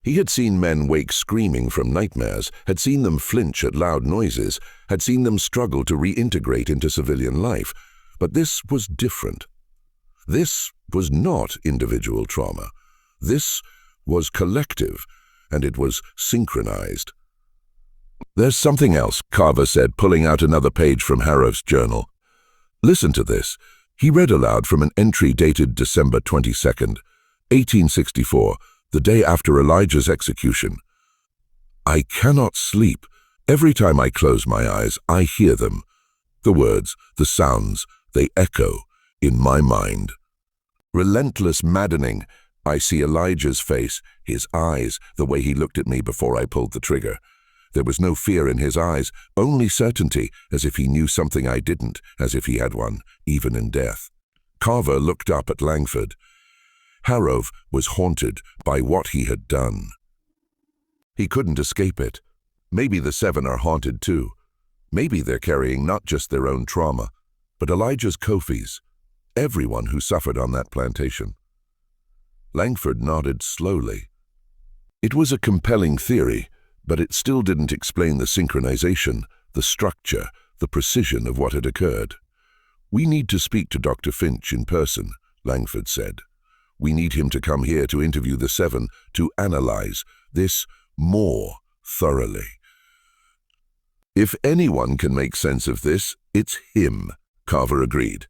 He had seen men wake screaming from nightmares, had seen them flinch at loud noises, had seen them struggle to reintegrate into civilian life. But this was different. This was not individual trauma. This was collective, and it was synchronized. There's something else, Carver said, pulling out another page from Harrow's journal. Listen to this. He read aloud from an entry dated December 22nd, 1864, the day after Elijah's execution. I cannot sleep. Every time I close my eyes, I hear them. The words, the sounds, they echo in my mind. Relentless, maddening. I see Elijah's face, his eyes, the way he looked at me before I pulled the trigger. There was no fear in his eyes, only certainty, as if he knew something I didn't, as if he had one, even in death. Carver looked up at Langford. Harrow was haunted by what he had done. He couldn't escape it. Maybe the 7 are haunted too. Maybe they're carrying not just their own trauma, but Elijah's Kofi's, everyone who suffered on that plantation. Langford nodded slowly. It was a compelling theory, but it still didn't explain the synchronization, the structure, the precision of what had occurred. We need to speak to Dr. Finch in person, Langford said. We need him to come here to interview the 7, to analyze this more thoroughly. If anyone can make sense of this, it's him, Carver agreed.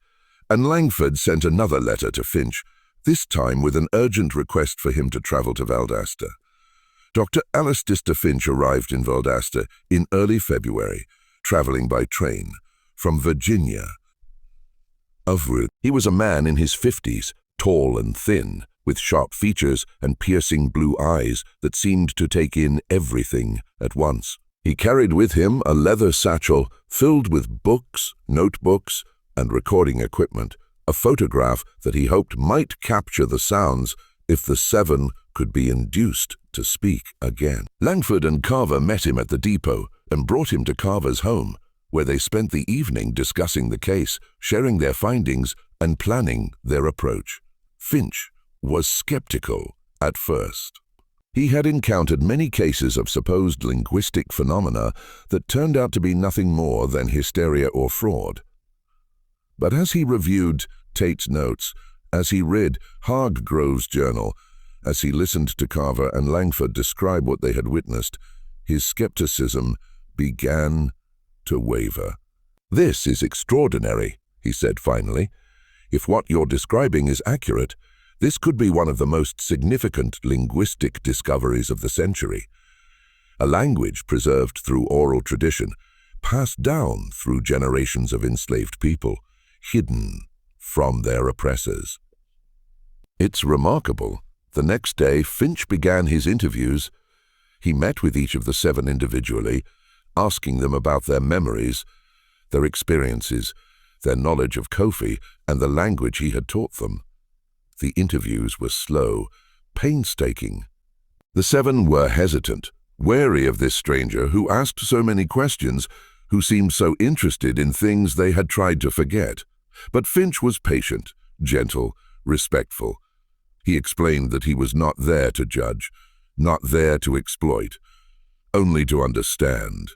And Langford sent another letter to Finch, this time with an urgent request for him to travel to Valdosta. Dr. Alistair Finch arrived in Valdosta in early February, traveling by train, from Virginia. He was a man in his 50s, tall and thin, with sharp features and piercing blue eyes that seemed to take in everything at once. He carried with him a leather satchel filled with books, notebooks, and recording equipment, a photograph that he hoped might capture the sounds if the 7 could be induced to speak again. Langford and Carver met him at the depot and brought him to Carver's home, where they spent the evening discussing the case, sharing their findings, and planning their approach. Finch was skeptical at first. He had encountered many cases of supposed linguistic phenomena that turned out to be nothing more than hysteria or fraud. But as he reviewed Tate's notes, as he read Hargrove's journal, as he listened to Carver and Langford describe what they had witnessed, his skepticism began to waver. "This is extraordinary," he said finally. "If what you're describing is accurate, this could be one of the most significant linguistic discoveries of the century. A language preserved through oral tradition, passed down through generations of enslaved people, hidden from their oppressors." It's remarkable. The next day, Finch began his interviews. He met with each of the 7 individually, asking them about their memories, their experiences, their knowledge of Kofi, and the language he had taught them. The interviews were slow, painstaking. The 7 were hesitant, wary of this stranger who asked so many questions, who seemed so interested in things they had tried to forget. But Finch was patient, gentle, respectful. He explained that he was not there to judge, not there to exploit, only to understand.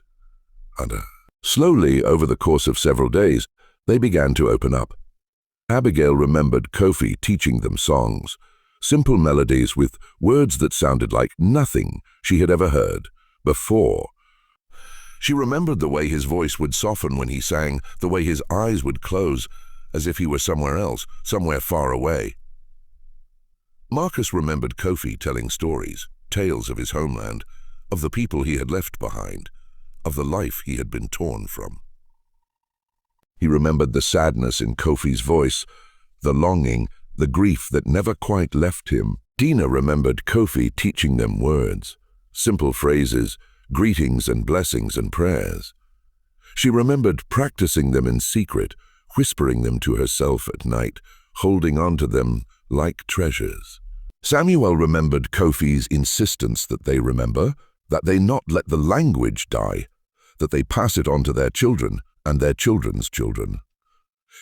Slowly, over the course of several days, they began to open up. Abigail remembered Kofi teaching them songs, simple melodies with words that sounded like nothing she had ever heard before. She remembered the way his voice would soften when he sang, the way his eyes would close, as if he were somewhere else, somewhere far away. Marcus remembered Kofi telling stories, tales of his homeland, of the people he had left behind, of the life he had been torn from. He remembered the sadness in Kofi's voice, the longing, the grief that never quite left him. Dina remembered Kofi teaching them words, simple phrases, greetings and blessings and prayers. She remembered practicing them in secret, whispering them to herself at night, holding on to them like treasures. Samuel remembered Kofi's insistence that they remember, that they not let the language die, that they pass it on to their children and their children's children.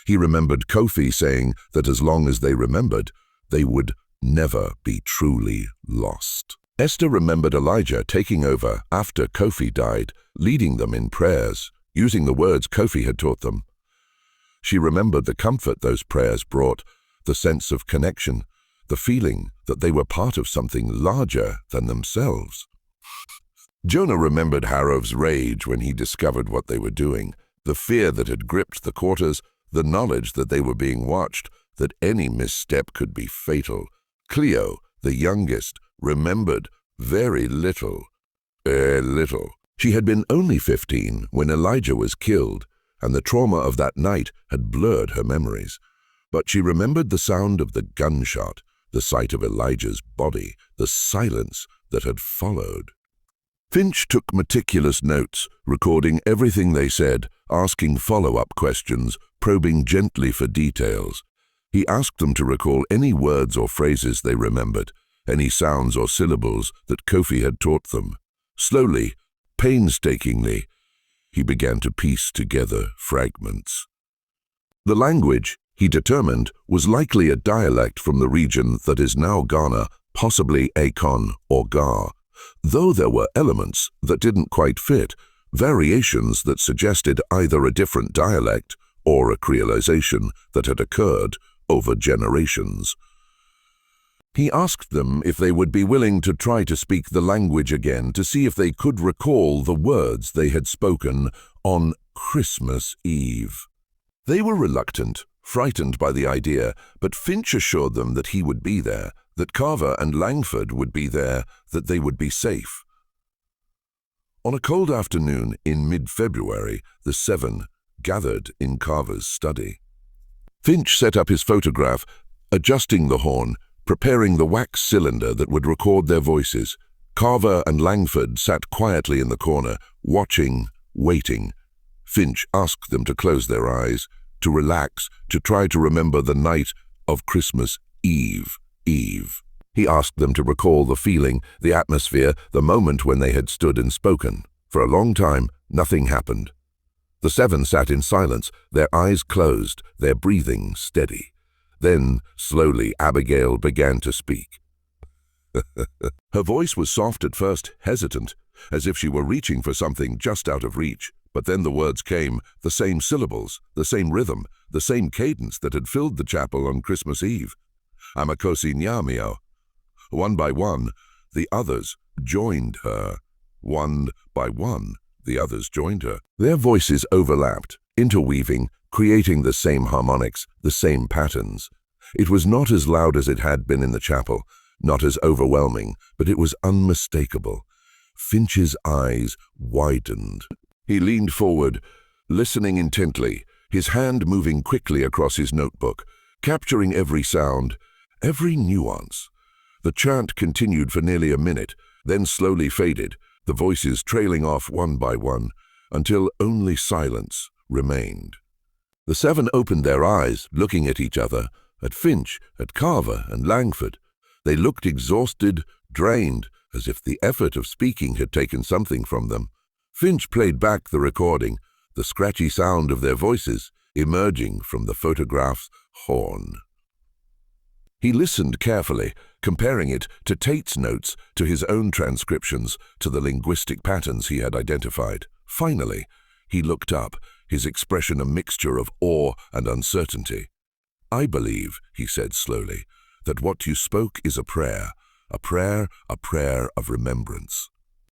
He remembered Kofi saying that as long as they remembered, they would never be truly lost. Esther remembered Elijah taking over after Kofi died, leading them in prayers, using the words Kofi had taught them. She remembered the comfort those prayers brought, the sense of connection, the feeling that they were part of something larger than themselves. Jonah remembered Harov's rage when he discovered what they were doing, the fear that had gripped the quarters, the knowledge that they were being watched, that any misstep could be fatal. Cleo, the youngest, remembered very little. Little. She had been only 15 when Elijah was killed, and the trauma of that night had blurred her memories. But she remembered the sound of the gunshot, the sight of Elijah's body, the silence that had followed. Finch took meticulous notes, recording everything they said, asking follow-up questions, probing gently for details. He asked them to recall any words or phrases they remembered, any sounds or syllables that Kofi had taught them. Slowly, painstakingly, he began to piece together fragments. The language, he determined, was likely a dialect from the region that is now Ghana, possibly Akon or Ga, though there were elements that didn't quite fit, variations that suggested either a different dialect or a creolization that had occurred over generations. He asked them if they would be willing to try to speak the language again to see if they could recall the words they had spoken on Christmas Eve. They were reluctant, frightened by the idea, but Finch assured them that he would be there, that Carver and Langford would be there, that they would be safe. On a cold afternoon in mid-February, the 7 gathered in Carver's study. Finch set up his photograph, adjusting the horn, preparing the wax cylinder that would record their voices. Carver and Langford sat quietly in the corner, watching, waiting. Finch asked them to close their eyes, to relax, to try to remember the night of Christmas Eve. He asked them to recall the feeling, the atmosphere, the moment when they had stood and spoken. For a long time, nothing happened. The 7 sat in silence, their eyes closed, their breathing steady. Then, slowly, Abigail began to speak. Her voice was soft at first, hesitant, as if she were reaching for something just out of reach. But then the words came, the same syllables, the same rhythm, the same cadence that had filled the chapel on Christmas Eve. Amakosi Nyamio. One by one, the others joined her. One by one, the others joined her. Their voices overlapped, interweaving, creating the same harmonics, the same patterns. It was not as loud as it had been in the chapel, not as overwhelming, but it was unmistakable. Finch's eyes widened. He leaned forward, listening intently, his hand moving quickly across his notebook, capturing every sound, every nuance. The chant continued for nearly a minute, then slowly faded, the voices trailing off one by one, until only silence remained. The 7 opened their eyes, looking at each other, at Finch, at Carver and Langford. They looked exhausted, drained, as if the effort of speaking had taken something from them. Finch played back the recording, the scratchy sound of their voices emerging from the photograph's horn. He listened carefully, comparing it to Tate's notes, to his own transcriptions, to the linguistic patterns he had identified. Finally, he looked up, his expression a mixture of awe and uncertainty. "I believe," he said slowly, "that what you spoke is a prayer of remembrance.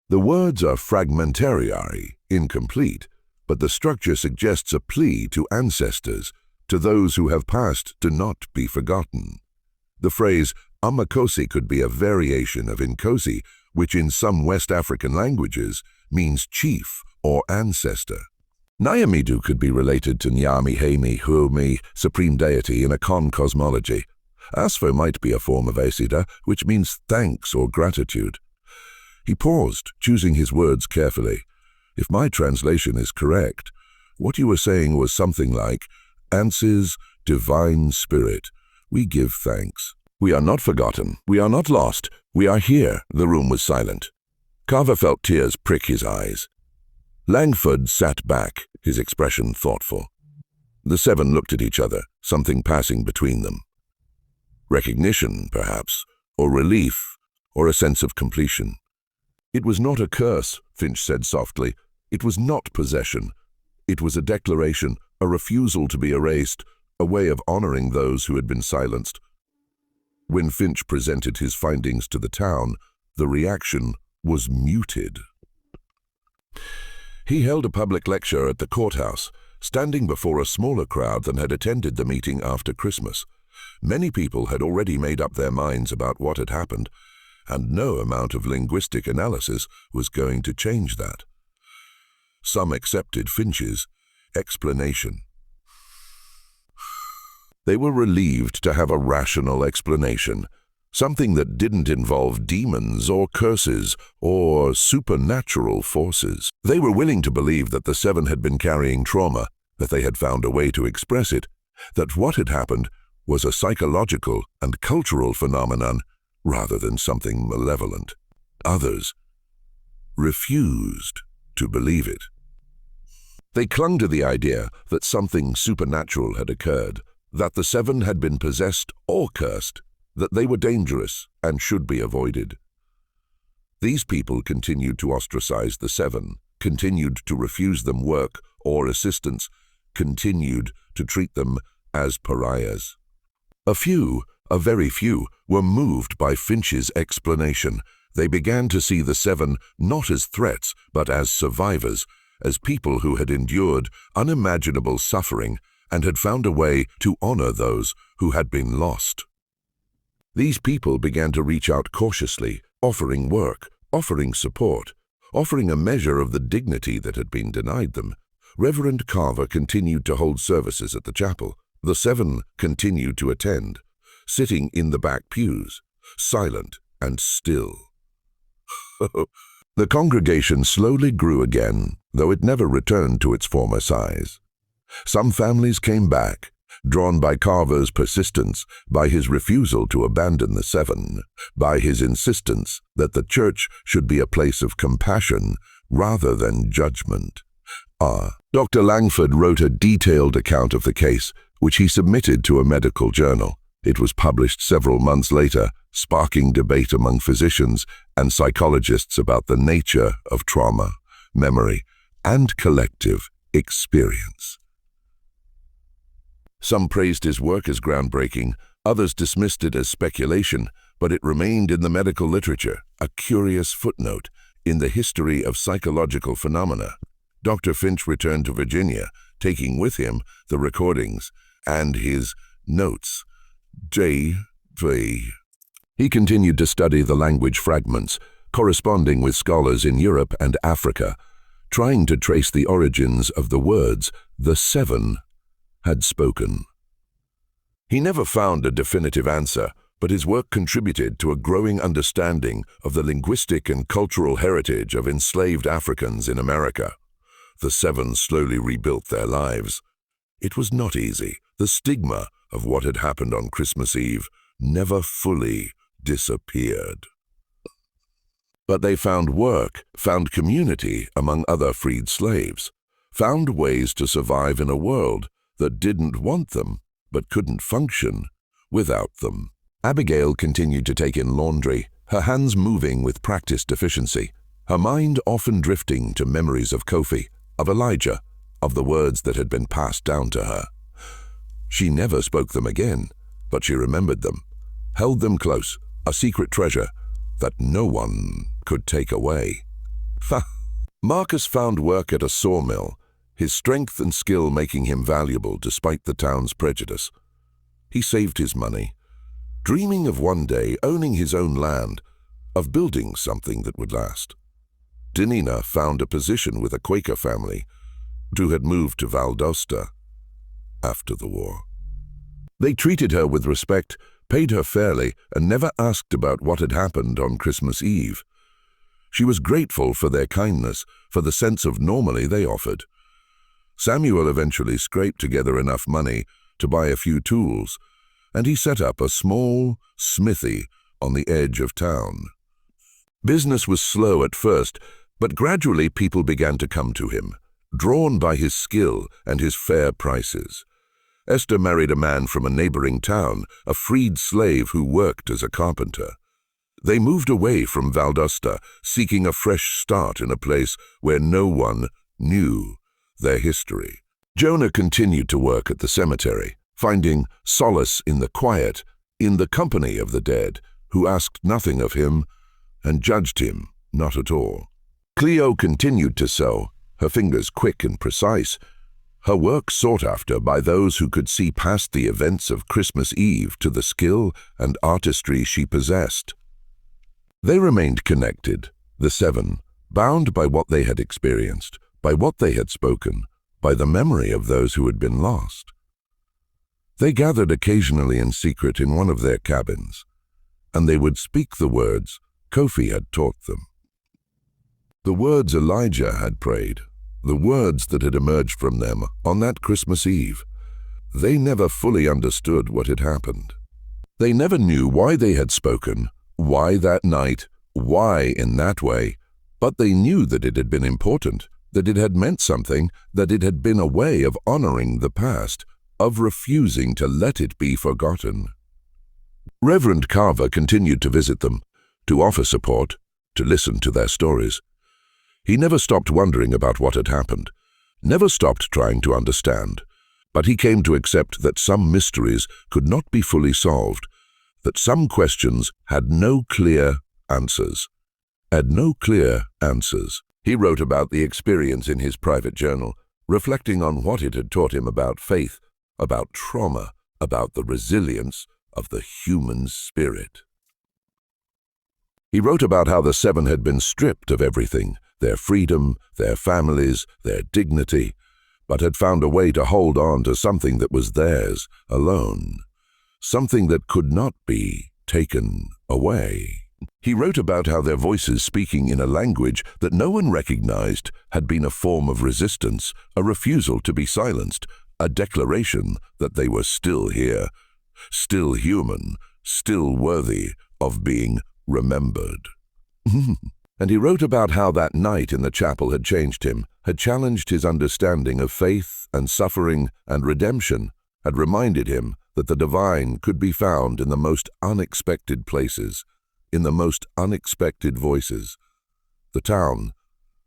The words are fragmentary, incomplete, but the structure suggests a plea to ancestors, to those who have passed, to not be forgotten. The phrase, Amakosi could be a variation of Nkosi, which in some West African languages means chief or ancestor. Nyamidu could be related to Nyami Hemi Huomi, supreme deity in a Kon cosmology. Asfo might be a form of Asida, which means thanks or gratitude. He paused, choosing his words carefully. If my translation is correct, what you were saying was something like, Ansys, divine spirit, we give thanks. We are not forgotten. We are not lost. We are here. The room was silent. Carver felt tears prick his eyes. Langford sat back, his expression thoughtful. The seven looked at each other, something passing between them. Recognition, perhaps, or relief, or a sense of completion. It was not a curse, Finch said softly. It was not possession. It was a declaration, a refusal to be erased, a way of honoring those who had been silenced. When Finch presented his findings to the town, the reaction was muted. He held a public lecture at the courthouse, standing before a smaller crowd than had attended the meeting after Christmas. Many people had already made up their minds about what had happened, and no amount of linguistic analysis was going to change that. Some accepted Finch's explanation. They were relieved to have a rational explanation, something that didn't involve demons or curses or supernatural forces. They were willing to believe that the seven had been carrying trauma, that they had found a way to express it, that what had happened was a psychological and cultural phenomenon rather than something malevolent. Others refused to believe it. They clung to the idea that something supernatural had occurred, that the seven had been possessed or cursed, that they were dangerous and should be avoided. These people continued to ostracize the seven, continued to refuse them work or assistance, continued to treat them as pariahs. A few, a very few, were moved by Finch's explanation. They began to see the seven not as threats, but as survivors, as people who had endured unimaginable suffering and had found a way to honor those who had been lost. These people began to reach out cautiously, offering work, offering support, offering a measure of the dignity that had been denied them. Reverend Carver continued to hold services at the chapel. The seven continued to attend, sitting in the back pews, silent and still. The congregation slowly grew again, though it never returned to its former size. Some families came back, drawn by Carver's persistence, by his refusal to abandon the seven, by his insistence that the church should be a place of compassion rather than judgment. Dr. Langford wrote a detailed account of the case, which he submitted to a medical journal. It was published several months later, sparking debate among physicians and psychologists about the nature of trauma, memory, and collective experience. Some praised his work as groundbreaking, others dismissed it as speculation, but it remained in the medical literature, a curious footnote in the history of psychological phenomena. Dr. Finch returned to Virginia, taking with him the recordings and his notes. He continued to study the language fragments, corresponding with scholars in Europe and Africa, trying to trace the origins of the words the seven had spoken. He never found a definitive answer, but his work contributed to a growing understanding of the linguistic and cultural heritage of enslaved Africans in America. The seven slowly rebuilt their lives. It was not easy. The stigma of what had happened on Christmas Eve never fully disappeared. But they found work, found community among other freed slaves, found ways to survive in a world that didn't want them, but couldn't function without them. Abigail continued to take in laundry, her hands moving with practiced efficiency, her mind often drifting to memories of Kofi, of Elijah, of the words that had been passed down to her. She never spoke them again, but she remembered them, held them close, a secret treasure that no one could take away. Marcus found work at a sawmill, his strength and skill making him valuable despite the town's prejudice. He saved his money, dreaming of one day owning his own land, of building something that would last. Denina found a position with a Quaker family who had moved to Valdosta after the war. They treated her with respect, paid her fairly, and never asked about what had happened on Christmas Eve. She was grateful for their kindness, for the sense of normalcy they offered. Samuel eventually scraped together enough money to buy a few tools, and he set up a small smithy on the edge of town. Business was slow at first, but gradually people began to come to him, drawn by his skill and his fair prices. Esther married a man from a neighboring town, a freed slave who worked as a carpenter. They moved away from Valdosta, seeking a fresh start in a place where no one knew their history. Jonah continued to work at the cemetery, finding solace in the quiet, in the company of the dead, who asked nothing of him and judged him not at all. Cleo continued to sew, her fingers quick and precise, her work sought after by those who could see past the events of Christmas Eve to the skill and artistry she possessed. They remained connected, the seven, bound by what they had experienced, by what they had spoken, by the memory of those who had been lost. They gathered occasionally in secret in one of their cabins, and they would speak the words Kofi had taught them. The words Elijah had prayed, the words that had emerged from them on that Christmas Eve. They never fully understood what had happened. They never knew why they had spoken, why that night, why in that way, but they knew that it had been important, that it had meant something, that it had been a way of honoring the past, of refusing to let it be forgotten. Reverend Carver continued to visit them, to offer support, to listen to their stories. He never stopped wondering about what had happened, never stopped trying to understand, but he came to accept that some mysteries could not be fully solved, that some questions had no clear answers. He wrote about the experience in his private journal, reflecting on what it had taught him about faith, about trauma, about the resilience of the human spirit. He wrote about how the seven had been stripped of everything, their freedom, their families, their dignity, but had found a way to hold on to something that was theirs alone, something that could not be taken away. He wrote about how their voices speaking in a language that no one recognized had been a form of resistance, a refusal to be silenced, a declaration that they were still here, still human, still worthy of being remembered. And he wrote about how that night in the chapel had changed him, had challenged his understanding of faith and suffering and redemption, had reminded him that the divine could be found in the most unexpected places, in the most unexpected voices. The town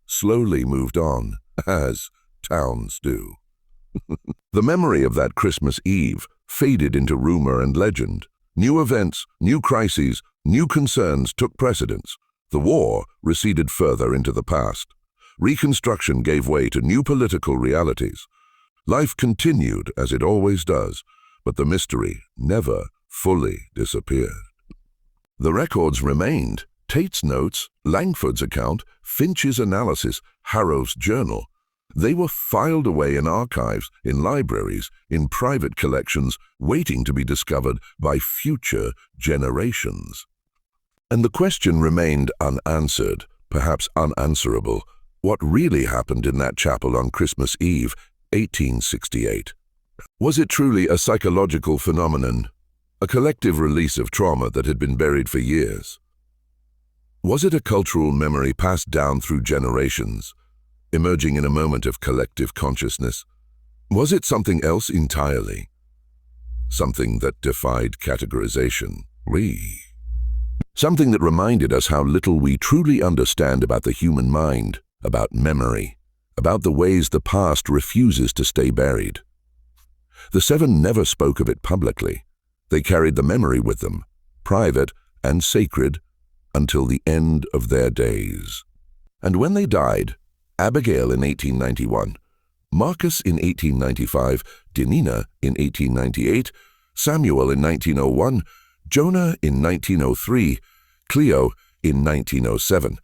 slowly moved on, as towns do. The memory of that Christmas Eve faded into rumor and legend. New events, new crises, new concerns took precedence. The war receded further into the past. Reconstruction gave way to new political realities. Life continued as it always does, but the mystery never fully disappeared. The records remained: Tate's notes, Langford's account, Finch's analysis, Harrow's journal. They were filed away in archives, in libraries, in private collections, waiting to be discovered by future generations. And the question remained unanswered, perhaps unanswerable. What really happened in that chapel on Christmas Eve, 1868? Was it truly a psychological phenomenon, a collective release of trauma that had been buried for years? Was it a cultural memory passed down through generations, emerging in a moment of collective consciousness? Was it something else entirely? Something that defied categorization? Something that reminded us how little we truly understand about the human mind, about memory, about the ways the past refuses to stay buried. The seven never spoke of it publicly. They carried the memory with them, private and sacred, until the end of their days. And when they died, Abigail in 1891, Marcus in 1895, Denina in 1898, Samuel in 1901, Jonah in 1903, Cleo in 1907.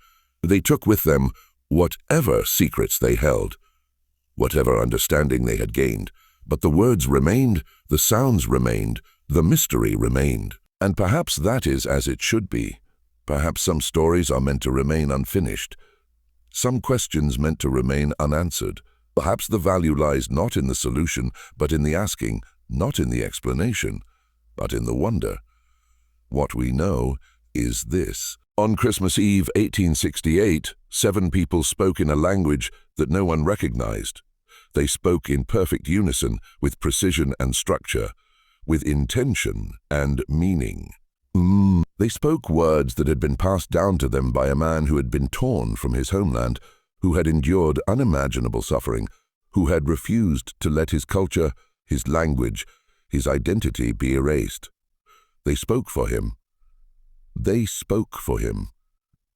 They took with them whatever secrets they held, whatever understanding they had gained, but the words remained, the sounds remained, the mystery remained. And perhaps that is as it should be. Perhaps some stories are meant to remain unfinished, some questions meant to remain unanswered. Perhaps the value lies not in the solution, but in the asking, not in the explanation, but in the wonder. What we know is this. On Christmas Eve 1868, 7 people spoke in a language that no one recognized. They spoke in perfect unison, with precision and structure, with intention and meaning. They spoke words that had been passed down to them by a man who had been torn from his homeland, who had endured unimaginable suffering, who had refused to let his culture, his language, his identity be erased. They spoke for him. They spoke for him.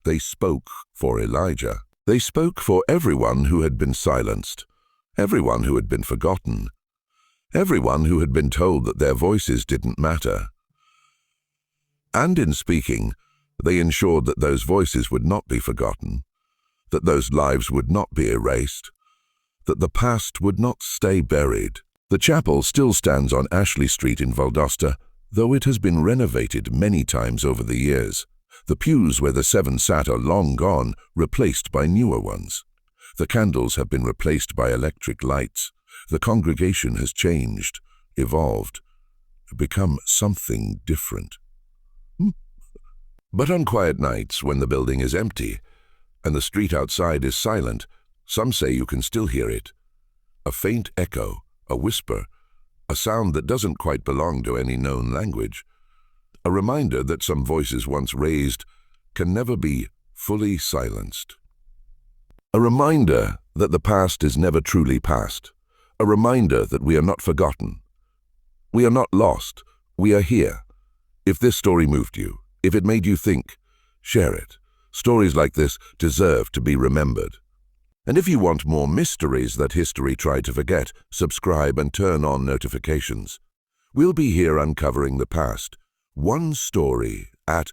They spoke for Elijah. They spoke for everyone who had been silenced, everyone who had been forgotten, everyone who had been told that their voices didn't matter. And in speaking, they ensured that those voices would not be forgotten, that those lives would not be erased, that the past would not stay buried. The chapel still stands on Ashley Street in Valdosta, though it has been renovated many times over the years. The pews where the 7 sat are long gone, replaced by newer ones. The candles have been replaced by electric lights. The congregation has changed, evolved, become something different. But on quiet nights, when the building is empty and the street outside is silent, some say you can still hear it. A faint echo, a whisper, a sound that doesn't quite belong to any known language. A reminder that some voices once raised can never be fully silenced. A reminder that the past is never truly past. A reminder that we are not forgotten. We are not lost. We are here. If this story moved you, if it made you think, share it. Stories like this deserve to be remembered. And if you want more mysteries that history tried to forget, subscribe and turn on notifications. We'll be here uncovering the past, one story at